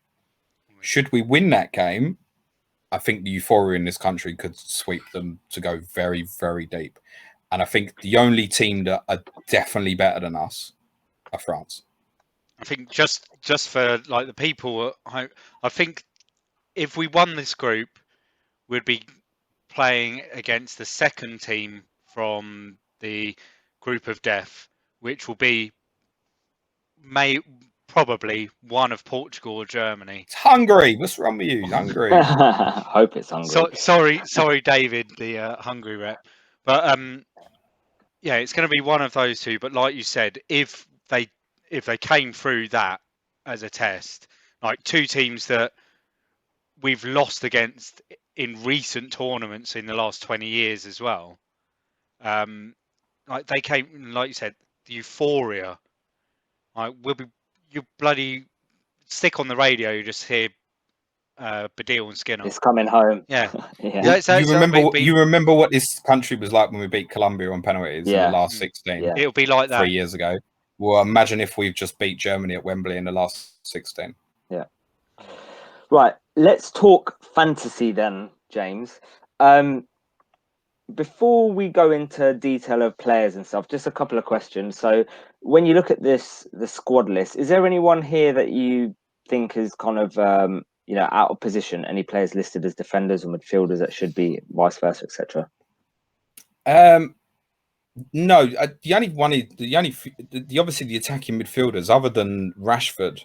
Should we win that game, I think the euphoria in this country could sweep them to go very, very deep. And I think the only team that are definitely better than us are France. I think just for like the people, I think if we won this group, we'd be playing against the second team from the group of death, which will be probably one of Portugal or Germany. It's Hungary. What's wrong with you? Hungary. Hope it's Hungary. Sorry, David, the Hungary rep. But it's going to be one of those two. But like you said, if they came through that as a test, like two teams that we've lost against in recent tournaments in the last 20 years as well, like they came, like you said, the euphoria. Like you bloody stick on the radio, you just hear Badil and Skinner. It's coming home. Yeah. You remember what this country was like when we beat Colombia on penalties in the last 16? Yeah. It'll be like that 3 years ago. Well, imagine if we've just beat Germany at Wembley in the last 16. Yeah. Right. Let's talk fantasy then, James. Before we go into detail of players and stuff, just a couple of questions. So when you look at the squad list, is there anyone here that you think is kind of, out of position? Any players listed as defenders or midfielders that should be vice versa, etc.? No, obviously the attacking midfielders, other than Rashford,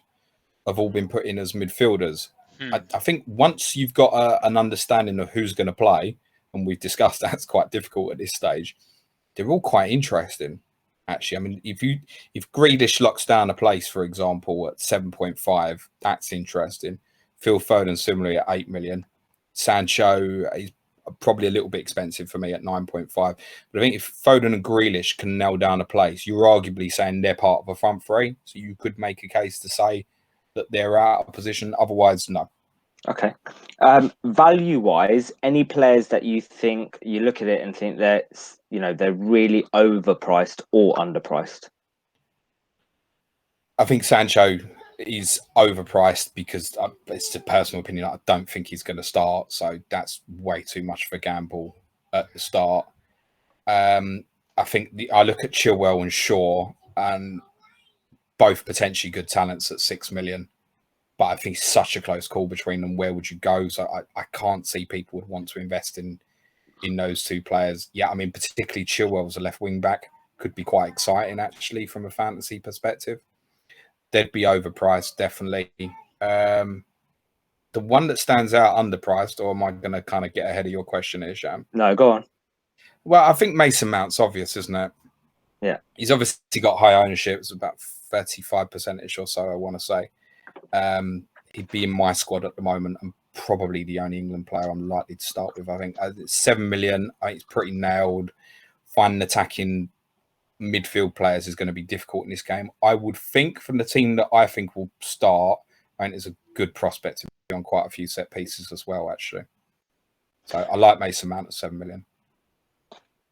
have all been put in as midfielders. I think once you've got an understanding of who's going to play, and we've discussed that's quite difficult at this stage, they're all quite interesting, actually. I mean, if Grealish locks down a place, for example, at 7.5, that's interesting. Phil Foden similarly at 8 million. Sancho is probably a little bit expensive for me at 9.5. But I think if Foden and Grealish can nail down a place, you're arguably saying they're part of a front three. So you could make a case to say that they're out of position. Otherwise, no. Okay. Value-wise, any players that you think, you look at it and think that, they're really overpriced or underpriced? I think Sancho is overpriced because it's a personal opinion. I don't think he's going to start. So that's way too much of a gamble at the start. I think I look at Chilwell and Shaw, and both potentially good talents at 6 million. But I think it's such a close call between them. Where would you go? So I can't see people would want to invest in those two players. Yeah, I mean, particularly Chilwell as a left wing back could be quite exciting, actually, from a fantasy perspective. They'd be overpriced, definitely. The one that stands out underpriced, or am I going to kind of get ahead of your question here, Sham? No, go on. Well, I think Mason Mount's obvious, isn't it? Yeah. He's obviously got high ownership. It's about 35% or so, I want to say. He'd be in my squad at the moment and probably the only England player I'm likely to start with. I think it's 7 million. I think it's pretty nailed. Finding attacking midfield players is going to be difficult in this game. I would think from the team that I think will start, I think there's a good prospect to be on quite a few set pieces as well, actually. So I like Mason Mount at 7 million.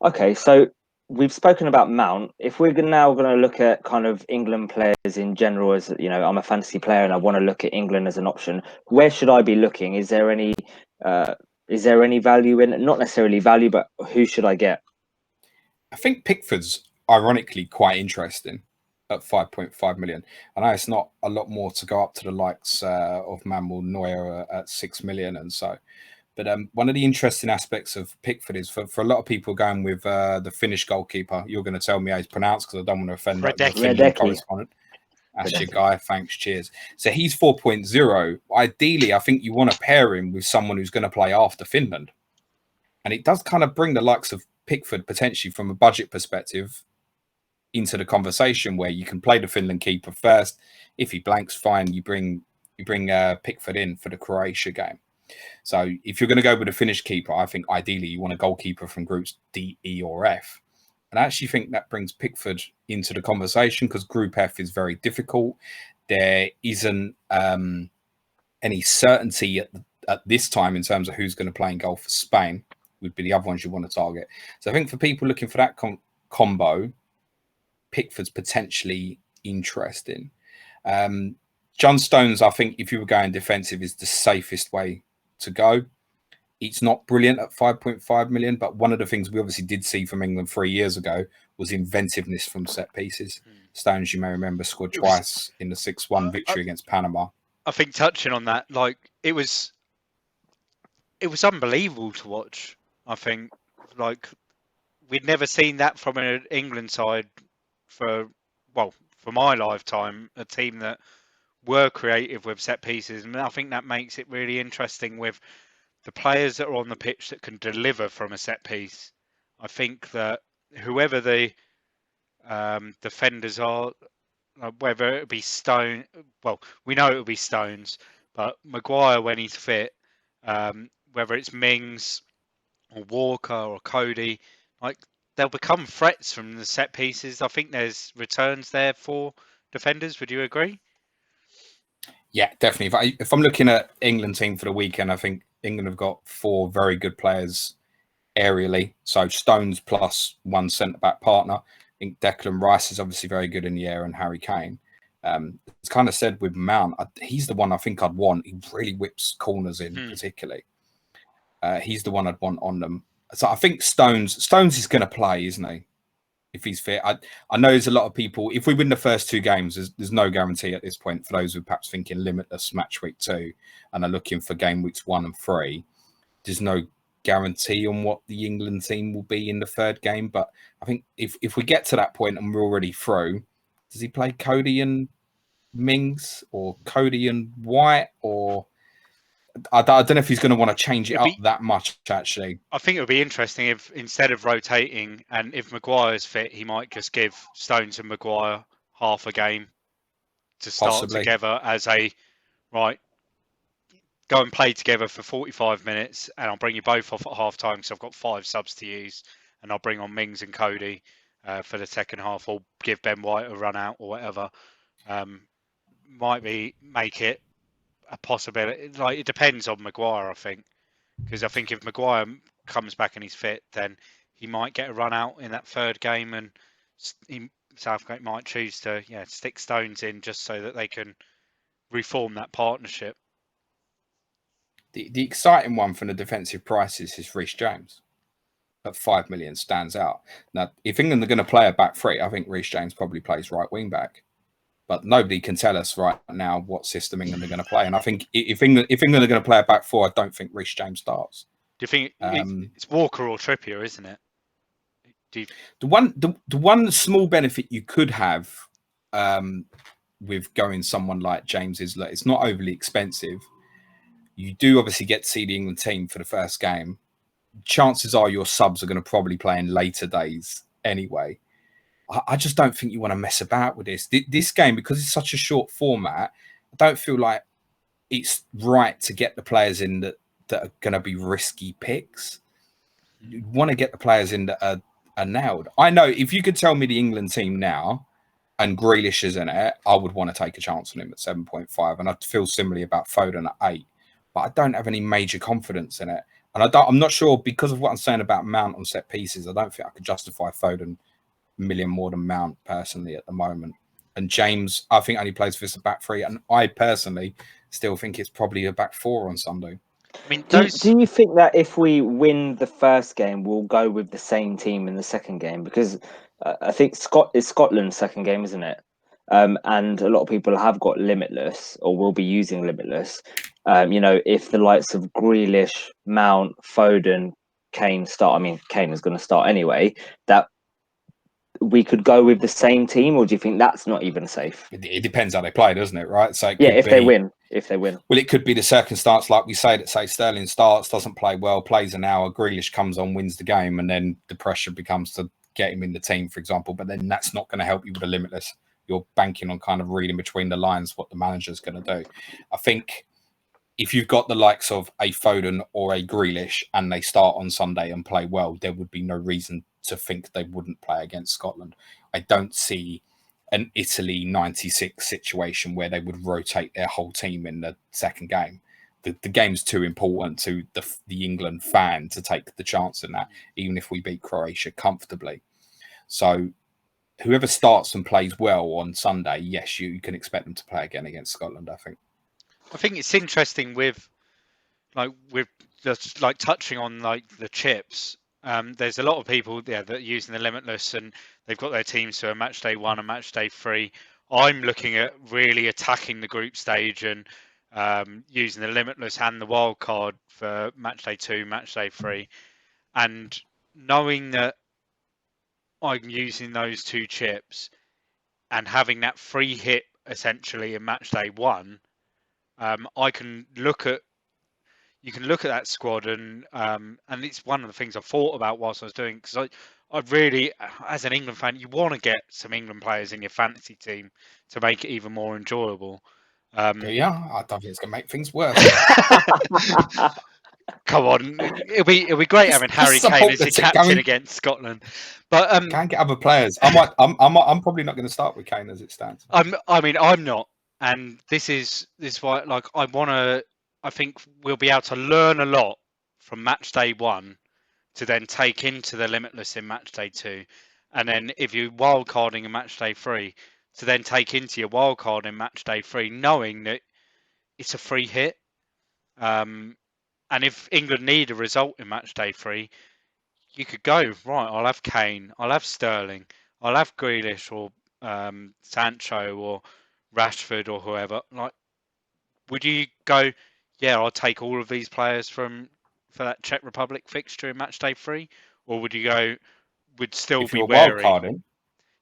Okay, so we've spoken about Mount. If we're now going to look at kind of England players in general, as you know, I'm a fantasy player and I want to look at England as an option. Where should I be looking? Is there any value in it? Not necessarily value, but who should I get? I think Pickford's ironically quite interesting at 5.5 million. I know it's not a lot more to go up to the likes of Manuel Neuer at 6 million and so. But one of the interesting aspects of Pickford is for a lot of people going with the Finnish goalkeeper. You're going to tell me how he's pronounced because I don't want to offend the Finland correspondent. That's your guy. Thanks. Cheers. So he's 4.0. Ideally, I think you want to pair him with someone who's going to play after Finland. And it does kind of bring the likes of Pickford potentially from a budget perspective into the conversation where you can play the Finland keeper first. If he blanks, fine. You bring Pickford in for the Croatia game. So if you're going to go with a Finnish keeper, I think ideally you want a goalkeeper from groups D, E, or F. And I actually think that brings Pickford into the conversation because Group F is very difficult. There isn't any certainty at this time in terms of who's going to play in goal for Spain. Would be the other ones you want to target. So I think for people looking for that combo, Pickford's potentially interesting. John Stones, I think if you were going defensive, is the safest way to go. It's not brilliant at 5.5 million, but one of the things we obviously did see from England 3 years ago was inventiveness from set pieces. Stones, you may remember, scored twice in the 6-1 victory against Panama. I think touching on that, like it was unbelievable to watch. I think like we'd never seen that from an England side for my lifetime, a team that were creative with set pieces, and I think that makes it really interesting with the players that are on the pitch that can deliver from a set piece. I think that whoever the defenders are, whether it be Stone, well, we know it will be Stones, but Maguire when he's fit, whether it's Mings or Walker or Cody, like they'll become threats from the set pieces. I think there's returns there for defenders. Would you agree? Yeah, definitely. If I'm looking at England team for the weekend, I think England have got 4 very good players aerially. So Stones plus 1 centre-back partner. I think Declan Rice is obviously very good in the air and Harry Kane. It's kind of said with Mount, he's the one I think I'd want. He really whips corners in particularly. He's the one I'd want on them. So I think Stones is going to play, isn't he? If he's fit. I know there's a lot of people, if we win the first 2 games, there's no guarantee at this point for those who are perhaps thinking limitless match week 2 and are looking for game weeks 1 and 3. There's no guarantee on what the England team will be in the 3rd game. But I think if we get to that point and we're already through, does he play Cody and Mings or Cody and White? Or I don't know if he's going to want to change it up that much, actually. I think it would be interesting if instead of rotating, and if Maguire's fit, he might just give Stones and Maguire half a game to start together as a, right, go and play together for 45 minutes and I'll bring you both off at half time because I've got 5 subs to use, and I'll bring on Mings and Cody for the second half, or give Ben White a run out or whatever. Might make it a possibility. Like, it depends on Maguire, I think, because I think if Maguire comes back and he's fit, then he might get a run out in that 3rd game, and Southgate might choose to stick Stones in just so that they can reform that partnership. The exciting one from the defensive prices is Reece James at 5 million stands out. Now, if England are going to play a back 3, I think Reece James probably plays right wing back. But nobody can tell us right now what system England are going to play. And I think if England are going to play a back 4, I don't think Reece James starts. Do you think it's Walker or Trippier, isn't it? The one small benefit you could have with going someone like James is that it's not overly expensive. You do obviously get to see the England team for the first game. chances are your subs are going to probably play in later days anyway. I just don't think you want to mess about with this. This game, because it's such a short format, I don't feel like it's right to get the players in that are going to be risky picks. You want to get the players in that are nailed. I know if you could tell me the England team now and Grealish is in it, I would want to take a chance on him at 7.5. And I'd feel similarly about Foden at 8. But I don't have any major confidence in it. And I'm not sure, because of what I'm saying about Mount on set pieces, I don't think I could justify Foden a million more than Mount personally at the moment. And James, I think, only plays for us a back three. And I personally still think it's probably a back four on Sunday. I mean, do you think that if we win the first game, we'll go with the same team in the second game? Because I think it's Scotland's second game, isn't it? And a lot of people have got Limitless or will be using Limitless. If the likes of Grealish, Mount, Foden, Kane start, I mean, Kane is going to start anyway, that we could go with the same team, or do you think that's not even safe? It depends how they play, doesn't it? Right. So they win. Well, it could be the circumstance, like we say, that say Sterling starts, doesn't play well, plays an hour, Grealish comes on, wins the game, and then the pressure becomes to get him in the team, for example. But then that's not going to help you with a Limitless. You're banking on kind of reading between the lines what the manager's going to do. I think if you've got the likes of a Foden or a Grealish and they start on Sunday and play well, there would be no reason to think they wouldn't play against Scotland. I don't see an Italy 96 situation where they would rotate their whole team in the second game. The game's too important to the England fan to take the chance in that, even if we beat Croatia comfortably. So whoever starts and plays well on Sunday, yes, you can expect them to play again against Scotland, I think. I think it's interesting with just like touching on like the chips. There's a lot of people that are using the Limitless and they've got their teams for a match day 1 and match day 3. I'm looking at really attacking the group stage and using the Limitless and the wild card for match day 2, match day 3, and knowing that I'm using those 2 chips and having that free hit essentially in match day 1. I can look at that squad and it's one of the things I thought about whilst I was doing, because I really, as an England fan, you want to get some England players in your fantasy team to make it even more enjoyable. I don't think it's going to make things worse. Come on, it'll be great having Harry Kane as your captain against Scotland. But can get other players. I'm probably not going to start with Kane as it stands. I'm not, and this is why I think we'll be able to learn a lot from match day 1 to then take into the Limitless in match day 2, and then if you're wildcarding in match day 3, to then take into your wildcard in match day 3, knowing that it's a free hit. And if England need a result in match day 3, you could go, right, I'll have Kane, I'll have Sterling, I'll have Grealish or Sancho or Rashford or whoever. Like, would you go, yeah, I'll take all of these players for that Czech Republic fixture in match day 3? Or would you go, would still if be you're wary? Wildcarding?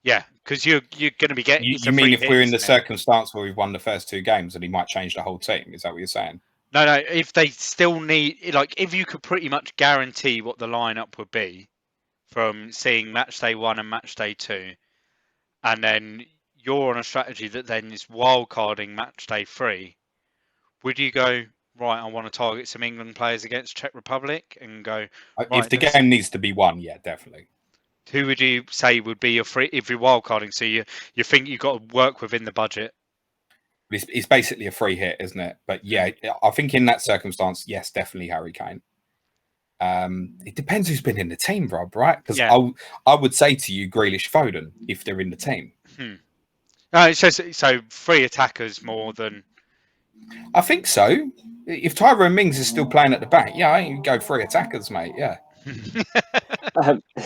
Yeah, because you're going to be getting. You mean if we're in the circumstance where we've won the first 2 games and he might change the whole team? Is that what you're saying? No. If they still need, like, if you could pretty much guarantee what the lineup would be from seeing match day 1 and match day 2, and then you're on a strategy that then is wildcarding match day 3, would you go, right, I want to target some England players against Czech Republic and go? Right, if the game needs to be won, yeah, definitely. Who would you say would be your free if you're wildcarding? So you think you've got to work within the budget? It's basically a free hit, isn't it? But yeah, I think in that circumstance, yes, definitely Harry Kane. It depends who's been in the team, Rob, right? Because I would say to you, Grealish, Foden, if they're in the team. No, so free attackers more than. I think so. If Tyrone Mings is still playing at the back, I think you go free attackers, mate. Yeah.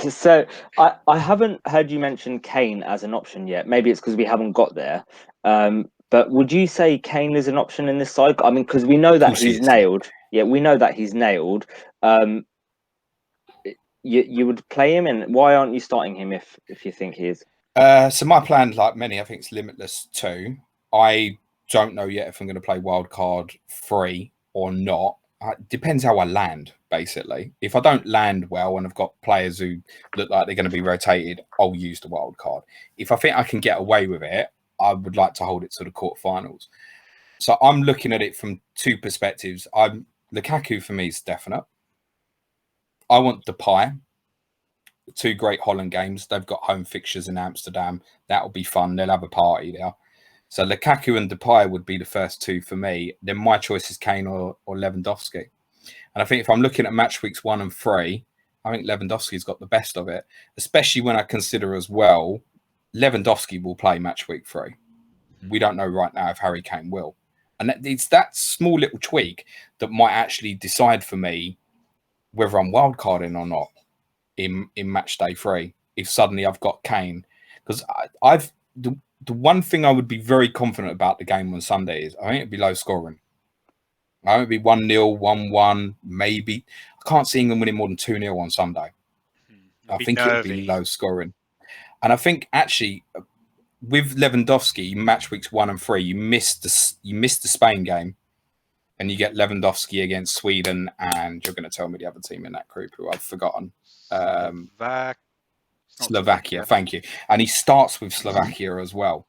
So I haven't heard you mention Kane as an option yet. Maybe it's because we haven't got there. But would you say Kane is an option in this side? I mean, because we know that he's nailed. Yeah, we know that he's nailed. You would play him, and why aren't you starting him if you think he is? So my plan, like many, I think it's Limitless 2. I don't know yet if I'm going to play wildcard 3 or not. depends how I land, basically. If I don't land well and I've got players who look like they're going to be rotated, I'll use the wild card. If I think I can get away with it, I would like to hold it to the quarterfinals. So I'm looking at it from two perspectives. Lukaku for me is definite. I want Depay. Two great Holland games. They've got home fixtures in Amsterdam. That'll be fun. They'll have a party there. So Lukaku and Depay would be the first two for me. Then my choice is Kane or Lewandowski. And I think if I'm looking at match weeks 1 and 3, I think Lewandowski's got the best of it, especially when I consider as well, Lewandowski will play match week 3. We don't know right now if Harry Kane will. And it's that small little tweak that might actually decide for me whether I'm wildcarding or not in match day 3. If suddenly I've got Kane. Because the one thing I would be very confident about the game on Sunday is I think it'd be low scoring. I think it'd be 1-0, 1-1, maybe. I can't see England winning more than 2-0 on Sunday. I think it'd be low scoring. And I think actually with Lewandowski, match weeks 1 and 3, you missed the Spain game, and you get Lewandowski against Sweden, and you're going to tell me the other team in that group who I've forgotten. Slovakia, thank you. And he starts with Slovakia as well.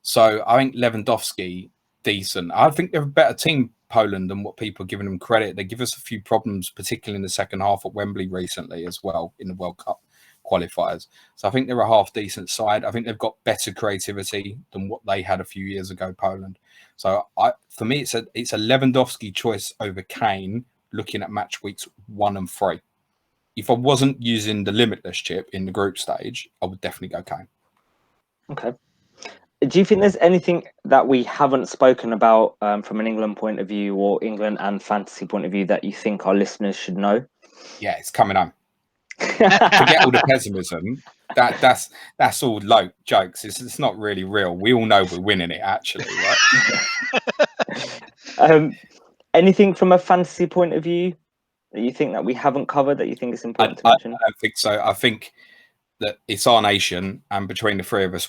So I think Lewandowski, decent. I think they're a better team, Poland, than what people are giving them credit. They give us a few problems, particularly in the second half at Wembley recently as well in the World Cup qualifiers. So I think they're a half decent side. I think they've got better creativity than what they had a few years ago, Poland. So for me, it's a Lewandowski choice over Kane looking at match weeks 1 and 3. If I wasn't using the limitless chip in the group stage, I would definitely go Kane. Okay. Do you think there's anything that we haven't spoken about from an England point of view or England and fantasy point of view that you think our listeners should know? Yeah, it's coming home. Forget all the pessimism. That's all jokes. It's not really real. We all know we're winning it, actually, right? Anything from a fantasy point of view that you think that we haven't covered that you think is important to mention? I don't think so. I think that it's our nation, and between the three of us,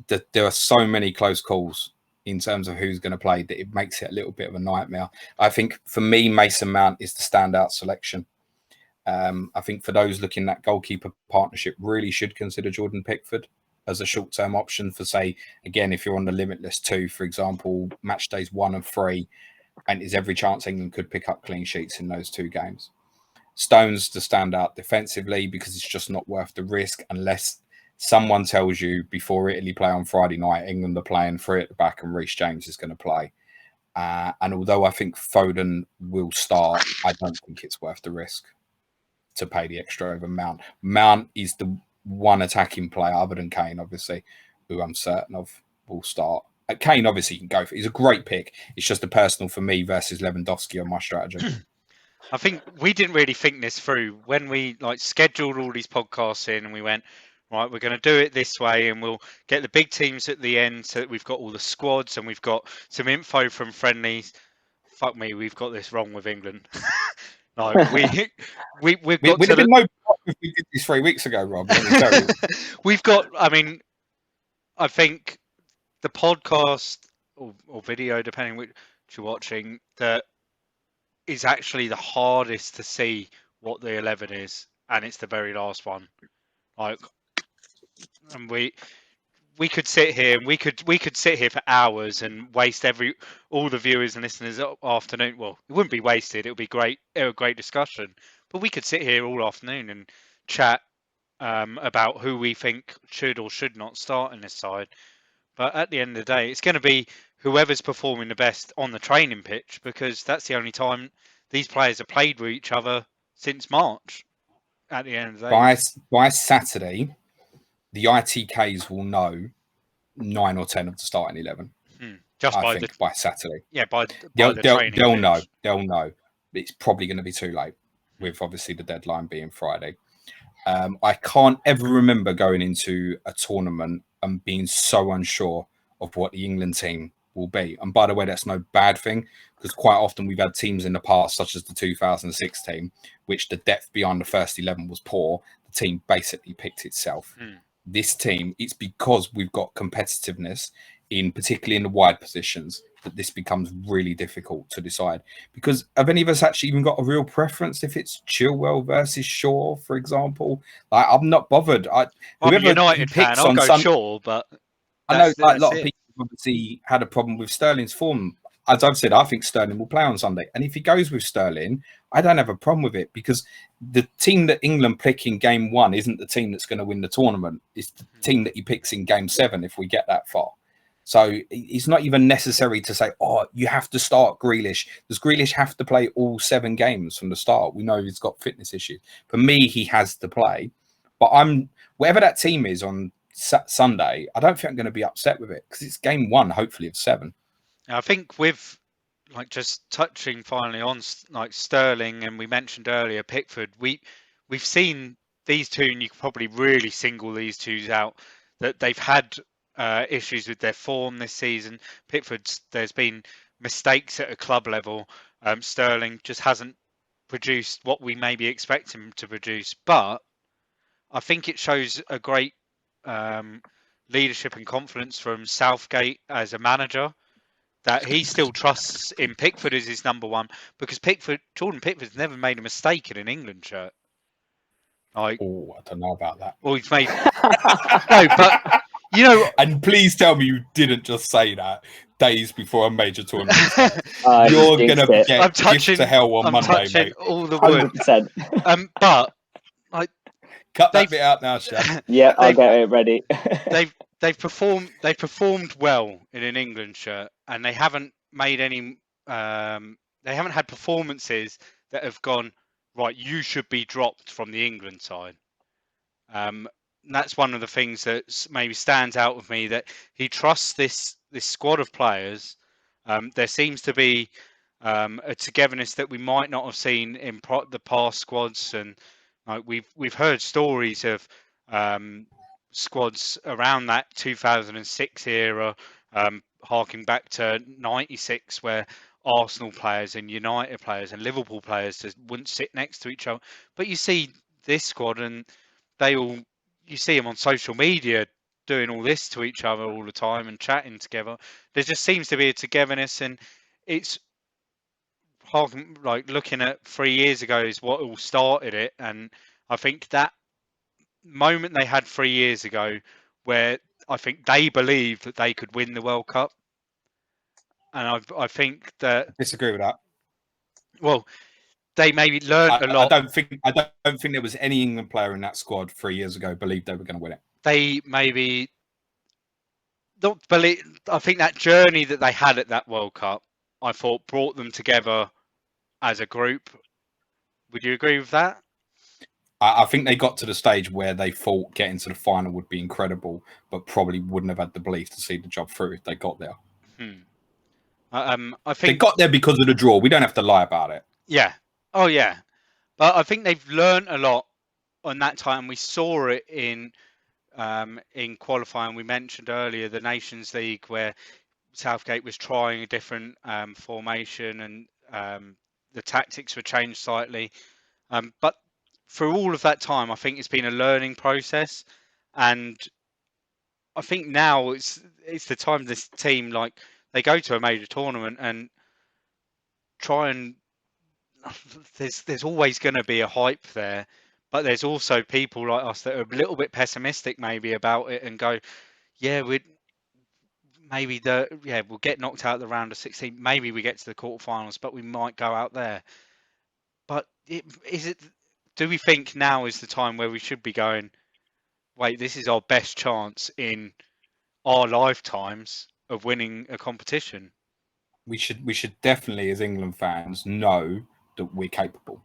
there are so many close calls in terms of who's going to play that it makes it a little bit of a nightmare. I think for me, Mason Mount is the standout selection. I think for those looking at goalkeeper partnership, really should consider Jordan Pickford as a short-term option for, say, again, if you're on the limitless 2, for example, match days 1 and 3, and there's every chance England could pick up clean sheets in those 2 games. Stones to stand out defensively because it's just not worth the risk unless someone tells you before Italy play on Friday night, England are playing 3 at the back and Reece James is going to play. And although I think Foden will start, I don't think it's worth the risk to pay the extra over Mount. Mount is the one attacking player other than Kane, obviously, who I'm certain of will start. Kane, obviously, you can go for. He's a great pick. It's just a personal for me versus Lewandowski on my strategy. I think we didn't really think this through when we scheduled all these podcasts in, and we went, right, we're going to do it this way, and we'll get the big teams at the end so that we've got all the squads and we've got some info from friendlies. Fuck me, we've got this wrong with England. No, we've got. We'd have been no if we did this 3 weeks ago, Rob. We've got. I mean, I think the podcast or video, depending which you're watching, that is actually the hardest to see what the 11 is, and it's the very last one. And we could sit here and we could sit here for hours and waste all the viewers and listeners afternoon. Well, it wouldn't be wasted. It would be great. A great discussion. But we could sit here all afternoon and chat about who we think should or should not start in this side. But at the end of the day, it's going to be whoever's performing the best on the training pitch, because that's the only time these players have played with each other since March. At the end of the day, by Saturday, the ITKs will know 9 or 10 of the starting 11. Just by Saturday. Yeah, they'll know. pitch. They'll know. It's probably going to be too late, with obviously the deadline being Friday. I can't ever remember going into a tournament and being so unsure of what the England team will be. And by the way, that's no bad thing, because quite often we've had teams in the past, such as the 2006 team, which the depth behind the first 11 was poor. The team basically picked itself. This team, it's because we've got competitiveness particularly in the wide positions, that this becomes really difficult to decide. Because have any of us actually even got a real preference if it's Chilwell versus Shaw, for example? Like, I'm not bothered. I'm a Whoever he United fan. picks I'll on go Sunday. Shaw, but I know like, a that's lot of it. people obviously had a problem with Sterling's form. As I've said, I think Sterling will play on Sunday. And if he goes with Sterling, I don't have a problem with it, because the team that England pick in game 1 isn't the team that's going to win the tournament. It's the team that he picks in game 7 if we get that far. So it's not even necessary to say, oh, you have to start Grealish. Does Grealish have to play all 7 games from the start? We know he's got fitness issues. For me, he has to play. But whatever that team is on Sunday, I don't think I'm going to be upset with it, because it's game 1, hopefully, of 7. I think with like just touching finally on like Sterling, and we mentioned earlier Pickford, we've seen these two, and you can probably really single these two out, that they've had issues with their form this season. Pickford's, there's been mistakes at a club level. Sterling just hasn't produced what we maybe expect him to produce, but I think it shows a great leadership and confidence from Southgate as a manager, that he still trusts in Pickford as his number one, because Jordan Pickford's never made a mistake in an England shirt. Like, Oh, I don't know about that. well, he's made no, but you know, and please tell me you didn't just say that days before a major tournament. You're gonna get gift to hell on Monday, mate. All the wood. 100%. But like, cut that bit out now, Shaq. Yeah, I'll get it ready. they've performed well in an England shirt, and they haven't made any they haven't had performances that have gone, right, you should be dropped from the England side. That's one of the things that maybe stands out with me, that he trusts this squad of players. There seems to be a togetherness that we might not have seen in the past squads, and we've heard stories of squads around that 2006 era, harking back to 96, where Arsenal players and United players and Liverpool players just wouldn't sit next to each other. But you see this squad, and you see them on social media doing all this to each other all the time and chatting together. There just seems to be a togetherness, and it's like looking at 3 years ago is what all started it. And I think that moment they had 3 years ago, where I think they believed that they could win the World Cup, and I think that, Disagree with that. Well, they maybe learned a lot. I don't think there was any England player in that squad 3 years ago believed they were going to win it. They maybe don't believe. I think that journey that they had at that World Cup, I thought, brought them together as a group. Would you agree with that? I think they got to the stage where they thought getting to the final would be incredible, but probably wouldn't have had the belief to see the job through if they got there. I think they got there because of the draw. We don't have to lie about it. Yeah. Oh, yeah. But I think they've learned a lot on that time. We saw it in qualifying. We mentioned earlier the Nations League, where Southgate was trying a different formation, and the tactics were changed slightly. But through all of that time, I think it's been a learning process, and I think now it's the time this team, like, they go to a major tournament and try and there's always going to be a hype there, but there's also people like us that are a little bit pessimistic maybe about it and go, yeah, we'll get knocked out the round of 16. Maybe we get to the quarterfinals, but we might go out there. But do we think now is the time where we should be going, wait, this is our best chance in our lifetimes of winning a competition? We should definitely, as England fans, know that we're capable.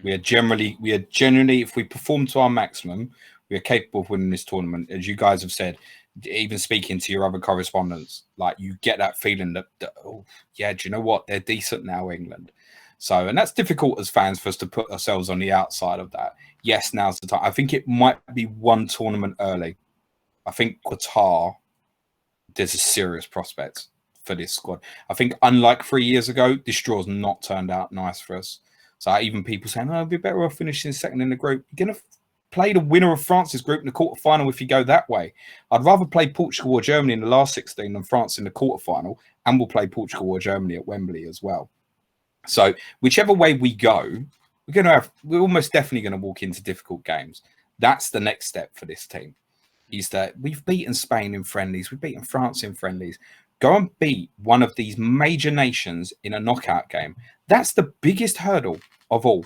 We are genuinely, if we perform to our maximum, we are capable of winning this tournament. As you guys have said, even speaking to your other correspondents, like, you get that feeling that oh yeah, do you know what? They're decent now, England. So, and that's difficult as fans for us to put ourselves on the outside of that. Yes, now's the time. I think it might be one tournament early. I think Qatar, there's a serious prospect for this squad. I think, unlike 3 years ago, this draw's not turned out nice for us. So even people saying, oh, we'd be better off finishing second in the group. You're going to play the winner of France's group in the quarterfinal if you go that way. I'd rather play Portugal or Germany in the last 16 than France in the quarterfinal, and we'll play Portugal or Germany at Wembley as well. So whichever way we go, we're almost definitely going to walk into difficult games. That's the next step for this team, is that we've beaten Spain in friendlies, we've beaten France in friendlies. Go and beat one of these major nations in a knockout game. That's the biggest hurdle of all.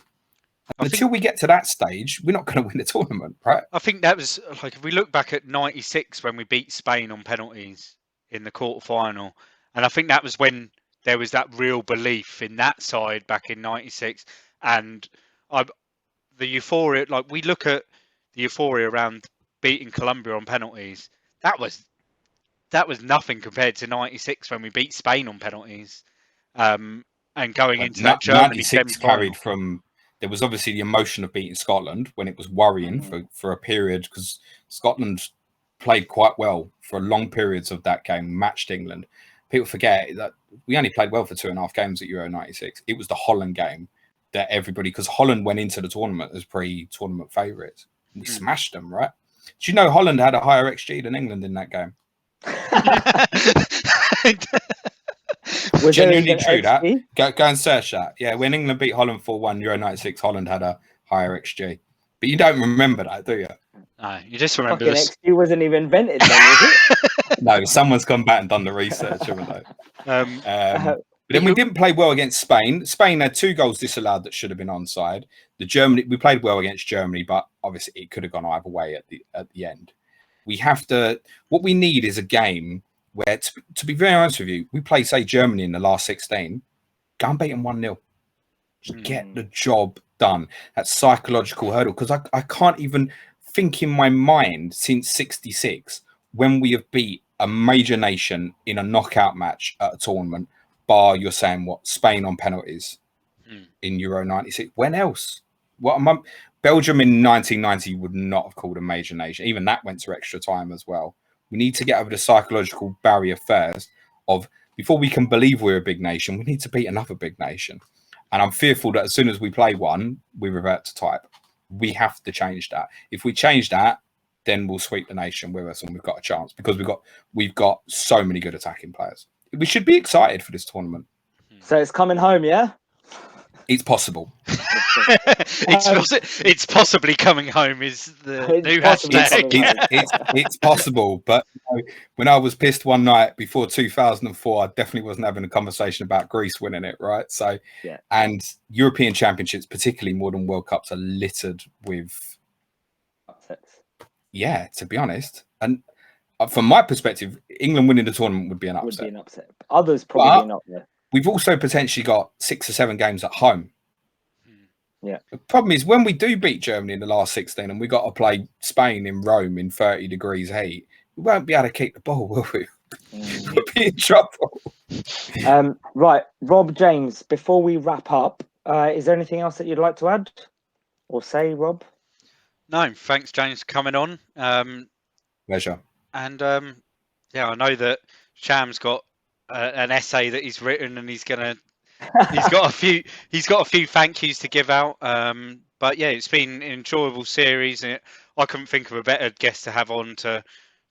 Until we get to that stage, we're not going to win the tournament, right? I think that was like, if we look back at '96 when we beat Spain on penalties in the quarterfinal, and I think that was when there was that real belief in that side back in '96, and the euphoria. Like, we look at the euphoria around beating Colombia on penalties. That was nothing compared to '96 when we beat Spain on penalties, and going into that Germany carried from. There was obviously the emotion of beating Scotland when it was worrying for a period, because Scotland played quite well for long periods of that game, matched England. People forget that we only played well for 2.5 games at Euro 96. It was the Holland game that everybody, because Holland went into the tournament as pre-tournament favourites. We smashed them, right? Do you know Holland had a higher XG than England in that game? Was genuinely true that. Go and search that. Yeah, when England beat Holland 4-1 Euro 96, Holland had a higher XG. But you don't remember that, do you? No, you just remember this. XG wasn't even invented then, was it? No, someone's come back and done the research, haven't they? But then we didn't play well against Spain. Spain had 2 goals disallowed that should have been onside. We played well against Germany, but obviously it could have gone either way at the end. We have to. What we need is a game where, to be very honest with you, we play, say, Germany in the last 16, go and beat them 1-0. Just get the job done. That psychological hurdle, because I can't even think in my mind since 66 when we have beat a major nation in a knockout match at a tournament, bar you're saying what, Spain on penalties in Euro 96. When else? Belgium in 1990 would not have called a major nation. Even that went to extra time as well. We need to get over the psychological barrier first of, before we can believe we're a big nation, we need to beat another big nation. And I'm fearful that as soon as we play one, we revert to type. We have to change that. If we change that, then we'll sweep the nation with us and we've got a chance, because we've got so many good attacking players. We should be excited for this tournament. So it's coming home, yeah? It's possible. It's possibly coming home is the new hashtag. It's possible, but when I was pissed one night before 2004, I definitely wasn't having a conversation about Greece winning it, right? So, yeah. And European Championships, particularly more than World Cups, are littered with upsets. Yeah, to be honest, and from my perspective, England winning the tournament would be an upset. Would be an upset. Others probably not. Yeah. We've also potentially got 6 or 7 games at home. Yeah. The problem is when we do beat Germany in the last 16 and we got to play Spain in Rome in 30 degrees heat, we won't be able to keep the ball, will we? We'll be in trouble. Right, Rob, James, before we wrap up, is there anything else that you'd like to add or say, Rob? No, thanks, James, for coming on. Pleasure. And yeah, I know that Sham's got an essay that he's written, and he's got a few thank yous to give out. But yeah, it's been an enjoyable series, and I couldn't think of a better guest to have on to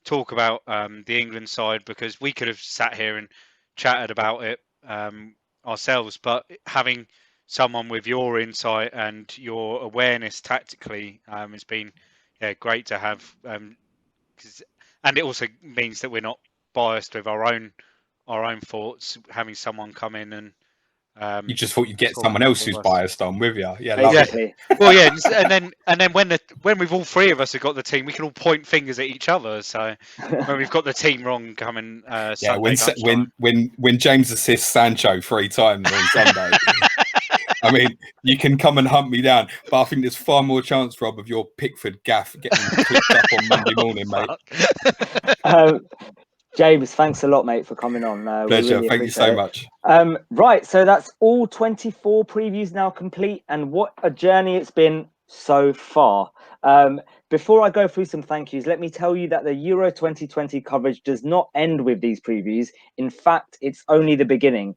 talk about the England side, because we could have sat here and chatted about it ourselves, but having someone with your insight and your awareness tactically has been great to have, and it also means that we're not biased with our own thoughts, having someone come in and you just thought you'd get someone else who's biased on with you. Yeah, lovely. Well, yeah, and then when we've all 3 of us have got the team, we can all point fingers at each other. So when we've got the team wrong coming Sunday, when James assists Sancho 3 times on Sunday, I mean, you can come and hunt me down, but I think there's far more chance, Rob, of your Pickford gaff getting clipped up on Monday morning, mate. James, thanks a lot, mate, for coming on. Pleasure. Thank you so much. Right, so that's all 24 previews now complete, and what a journey it's been. so far. Before I go through some thank yous, let me tell you that the Euro 2020 coverage does not end with these previews. In fact, it's only the beginning.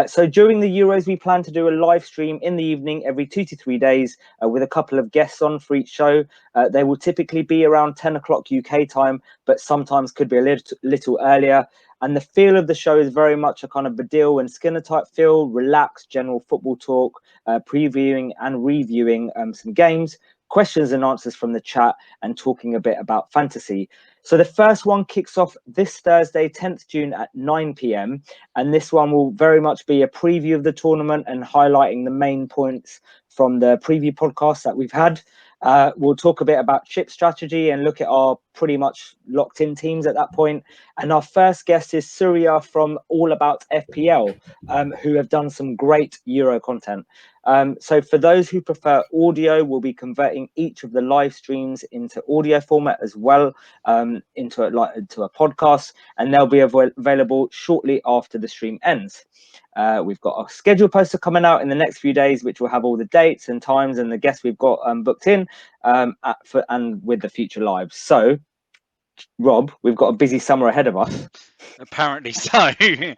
So during the Euros, we plan to do a live stream in the evening every 2 to 3 days with a couple of guests on for each show. They will typically be around 10 o'clock UK time, but sometimes could be a little earlier. And the feel of the show is very much a kind of Badil and Skinner type feel, relaxed general football talk, previewing and reviewing some games, questions and answers from the chat, and talking a bit about fantasy. So the first one kicks off this Thursday, 10th June at 9 p.m. And this one will very much be a preview of the tournament and highlighting the main points from the preview podcasts that we've had. We'll talk a bit about chip strategy and look at our pretty much locked in teams at that point. And our first guest is Surya from All About FPL, who have done some great Euro content. So for those who prefer audio, we'll be converting each of the live streams into audio format as well, into a podcast, and they'll be available shortly after the stream ends. We've got a schedule poster coming out in the next few days, which will have all the dates and times and the guests we've got booked in and with the future lives. So, Rob, we've got a busy summer ahead of us. Apparently so. And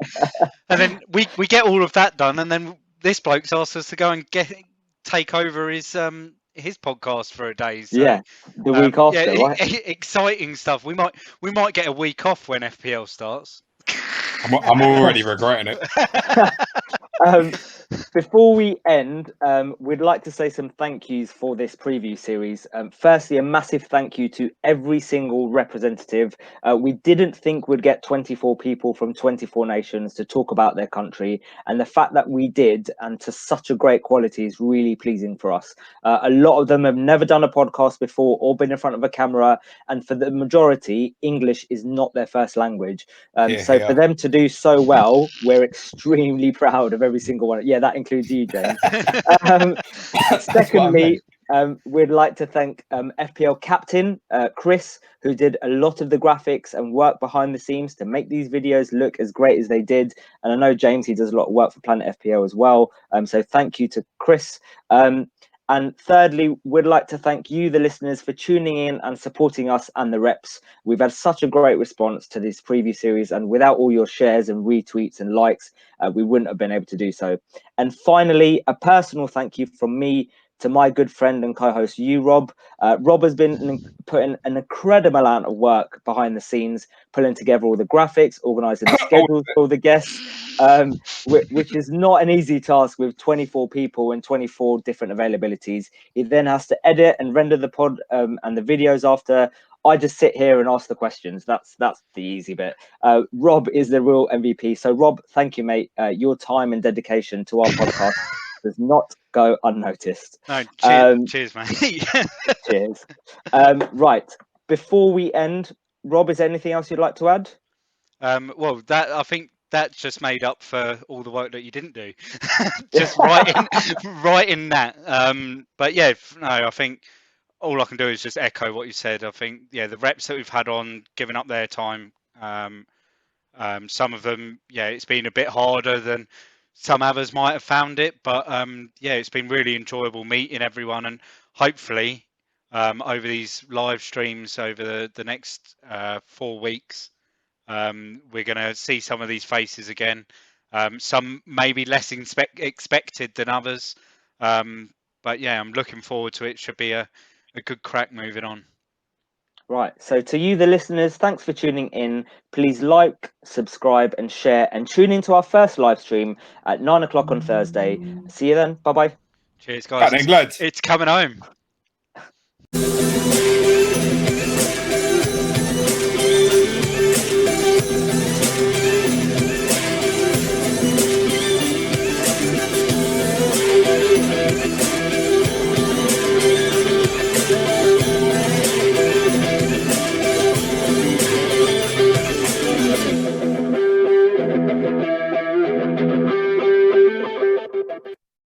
then we get all of that done, and then this bloke's asked us to go and take over his podcast for a day. So, yeah, the week after, right? Exciting stuff. We might get a week off when FPL starts. I'm already regretting it. Before we end, we'd like to say some thank yous for this preview series. Firstly, a massive thank you to every single representative. We didn't think we'd get 24 people from 24 nations to talk about their country, and the fact that we did, and to such a great quality, is really pleasing for us. A lot of them have never done a podcast before or been in front of a camera, and for the majority, English is not their first language. For them to do so well, we're extremely proud of every single one. Yeah, that includes you, James. Secondly, we'd like to thank FPL captain Chris, who did a lot of the graphics and work behind the scenes to make these videos look as great as they did. And I know James, he does a lot of work for Planet FPL as well. So thank you to Chris. And thirdly, we'd like to thank you, the listeners, for tuning in and supporting us and the reps. We've had such a great response to this preview series, and without all your shares and retweets and likes, we wouldn't have been able to do so. And finally, a personal thank you from me to my good friend and co-host, you, Rob. Rob has been putting an incredible amount of work behind the scenes, pulling together all the graphics, organising the schedules for all the guests, which is not an easy task with 24 people and 24 different availabilities. He then has to edit and render the pod and the videos after. I just sit here and ask the questions. That's the easy bit. Rob is the real MVP. So, Rob, thank you, mate. Your time and dedication to our podcast does not go unnoticed. No, cheers, mate. Cheers. Right. Before we end, Rob, is there anything else you'd like to add? Well, I think that's just made up for all the work that you didn't do. Just writing that. But yeah, no, I think all I can do is just echo what you said. I think, yeah, the reps that we've had on, giving up their time, some of them, yeah, it's been a bit harder than some others might have found it, but yeah, it's been really enjoyable meeting everyone, and hopefully over these live streams over the next 4 weeks, we're going to see some of these faces again. Some maybe less expected than others, but yeah, I'm looking forward to it. Should be a good crack moving on. Right. So to you, the listeners, thanks for tuning in. Please like, subscribe and share, and tune into our first live stream at 9 o'clock on Thursday. See you then. Bye-bye. Cheers, guys. It's coming home.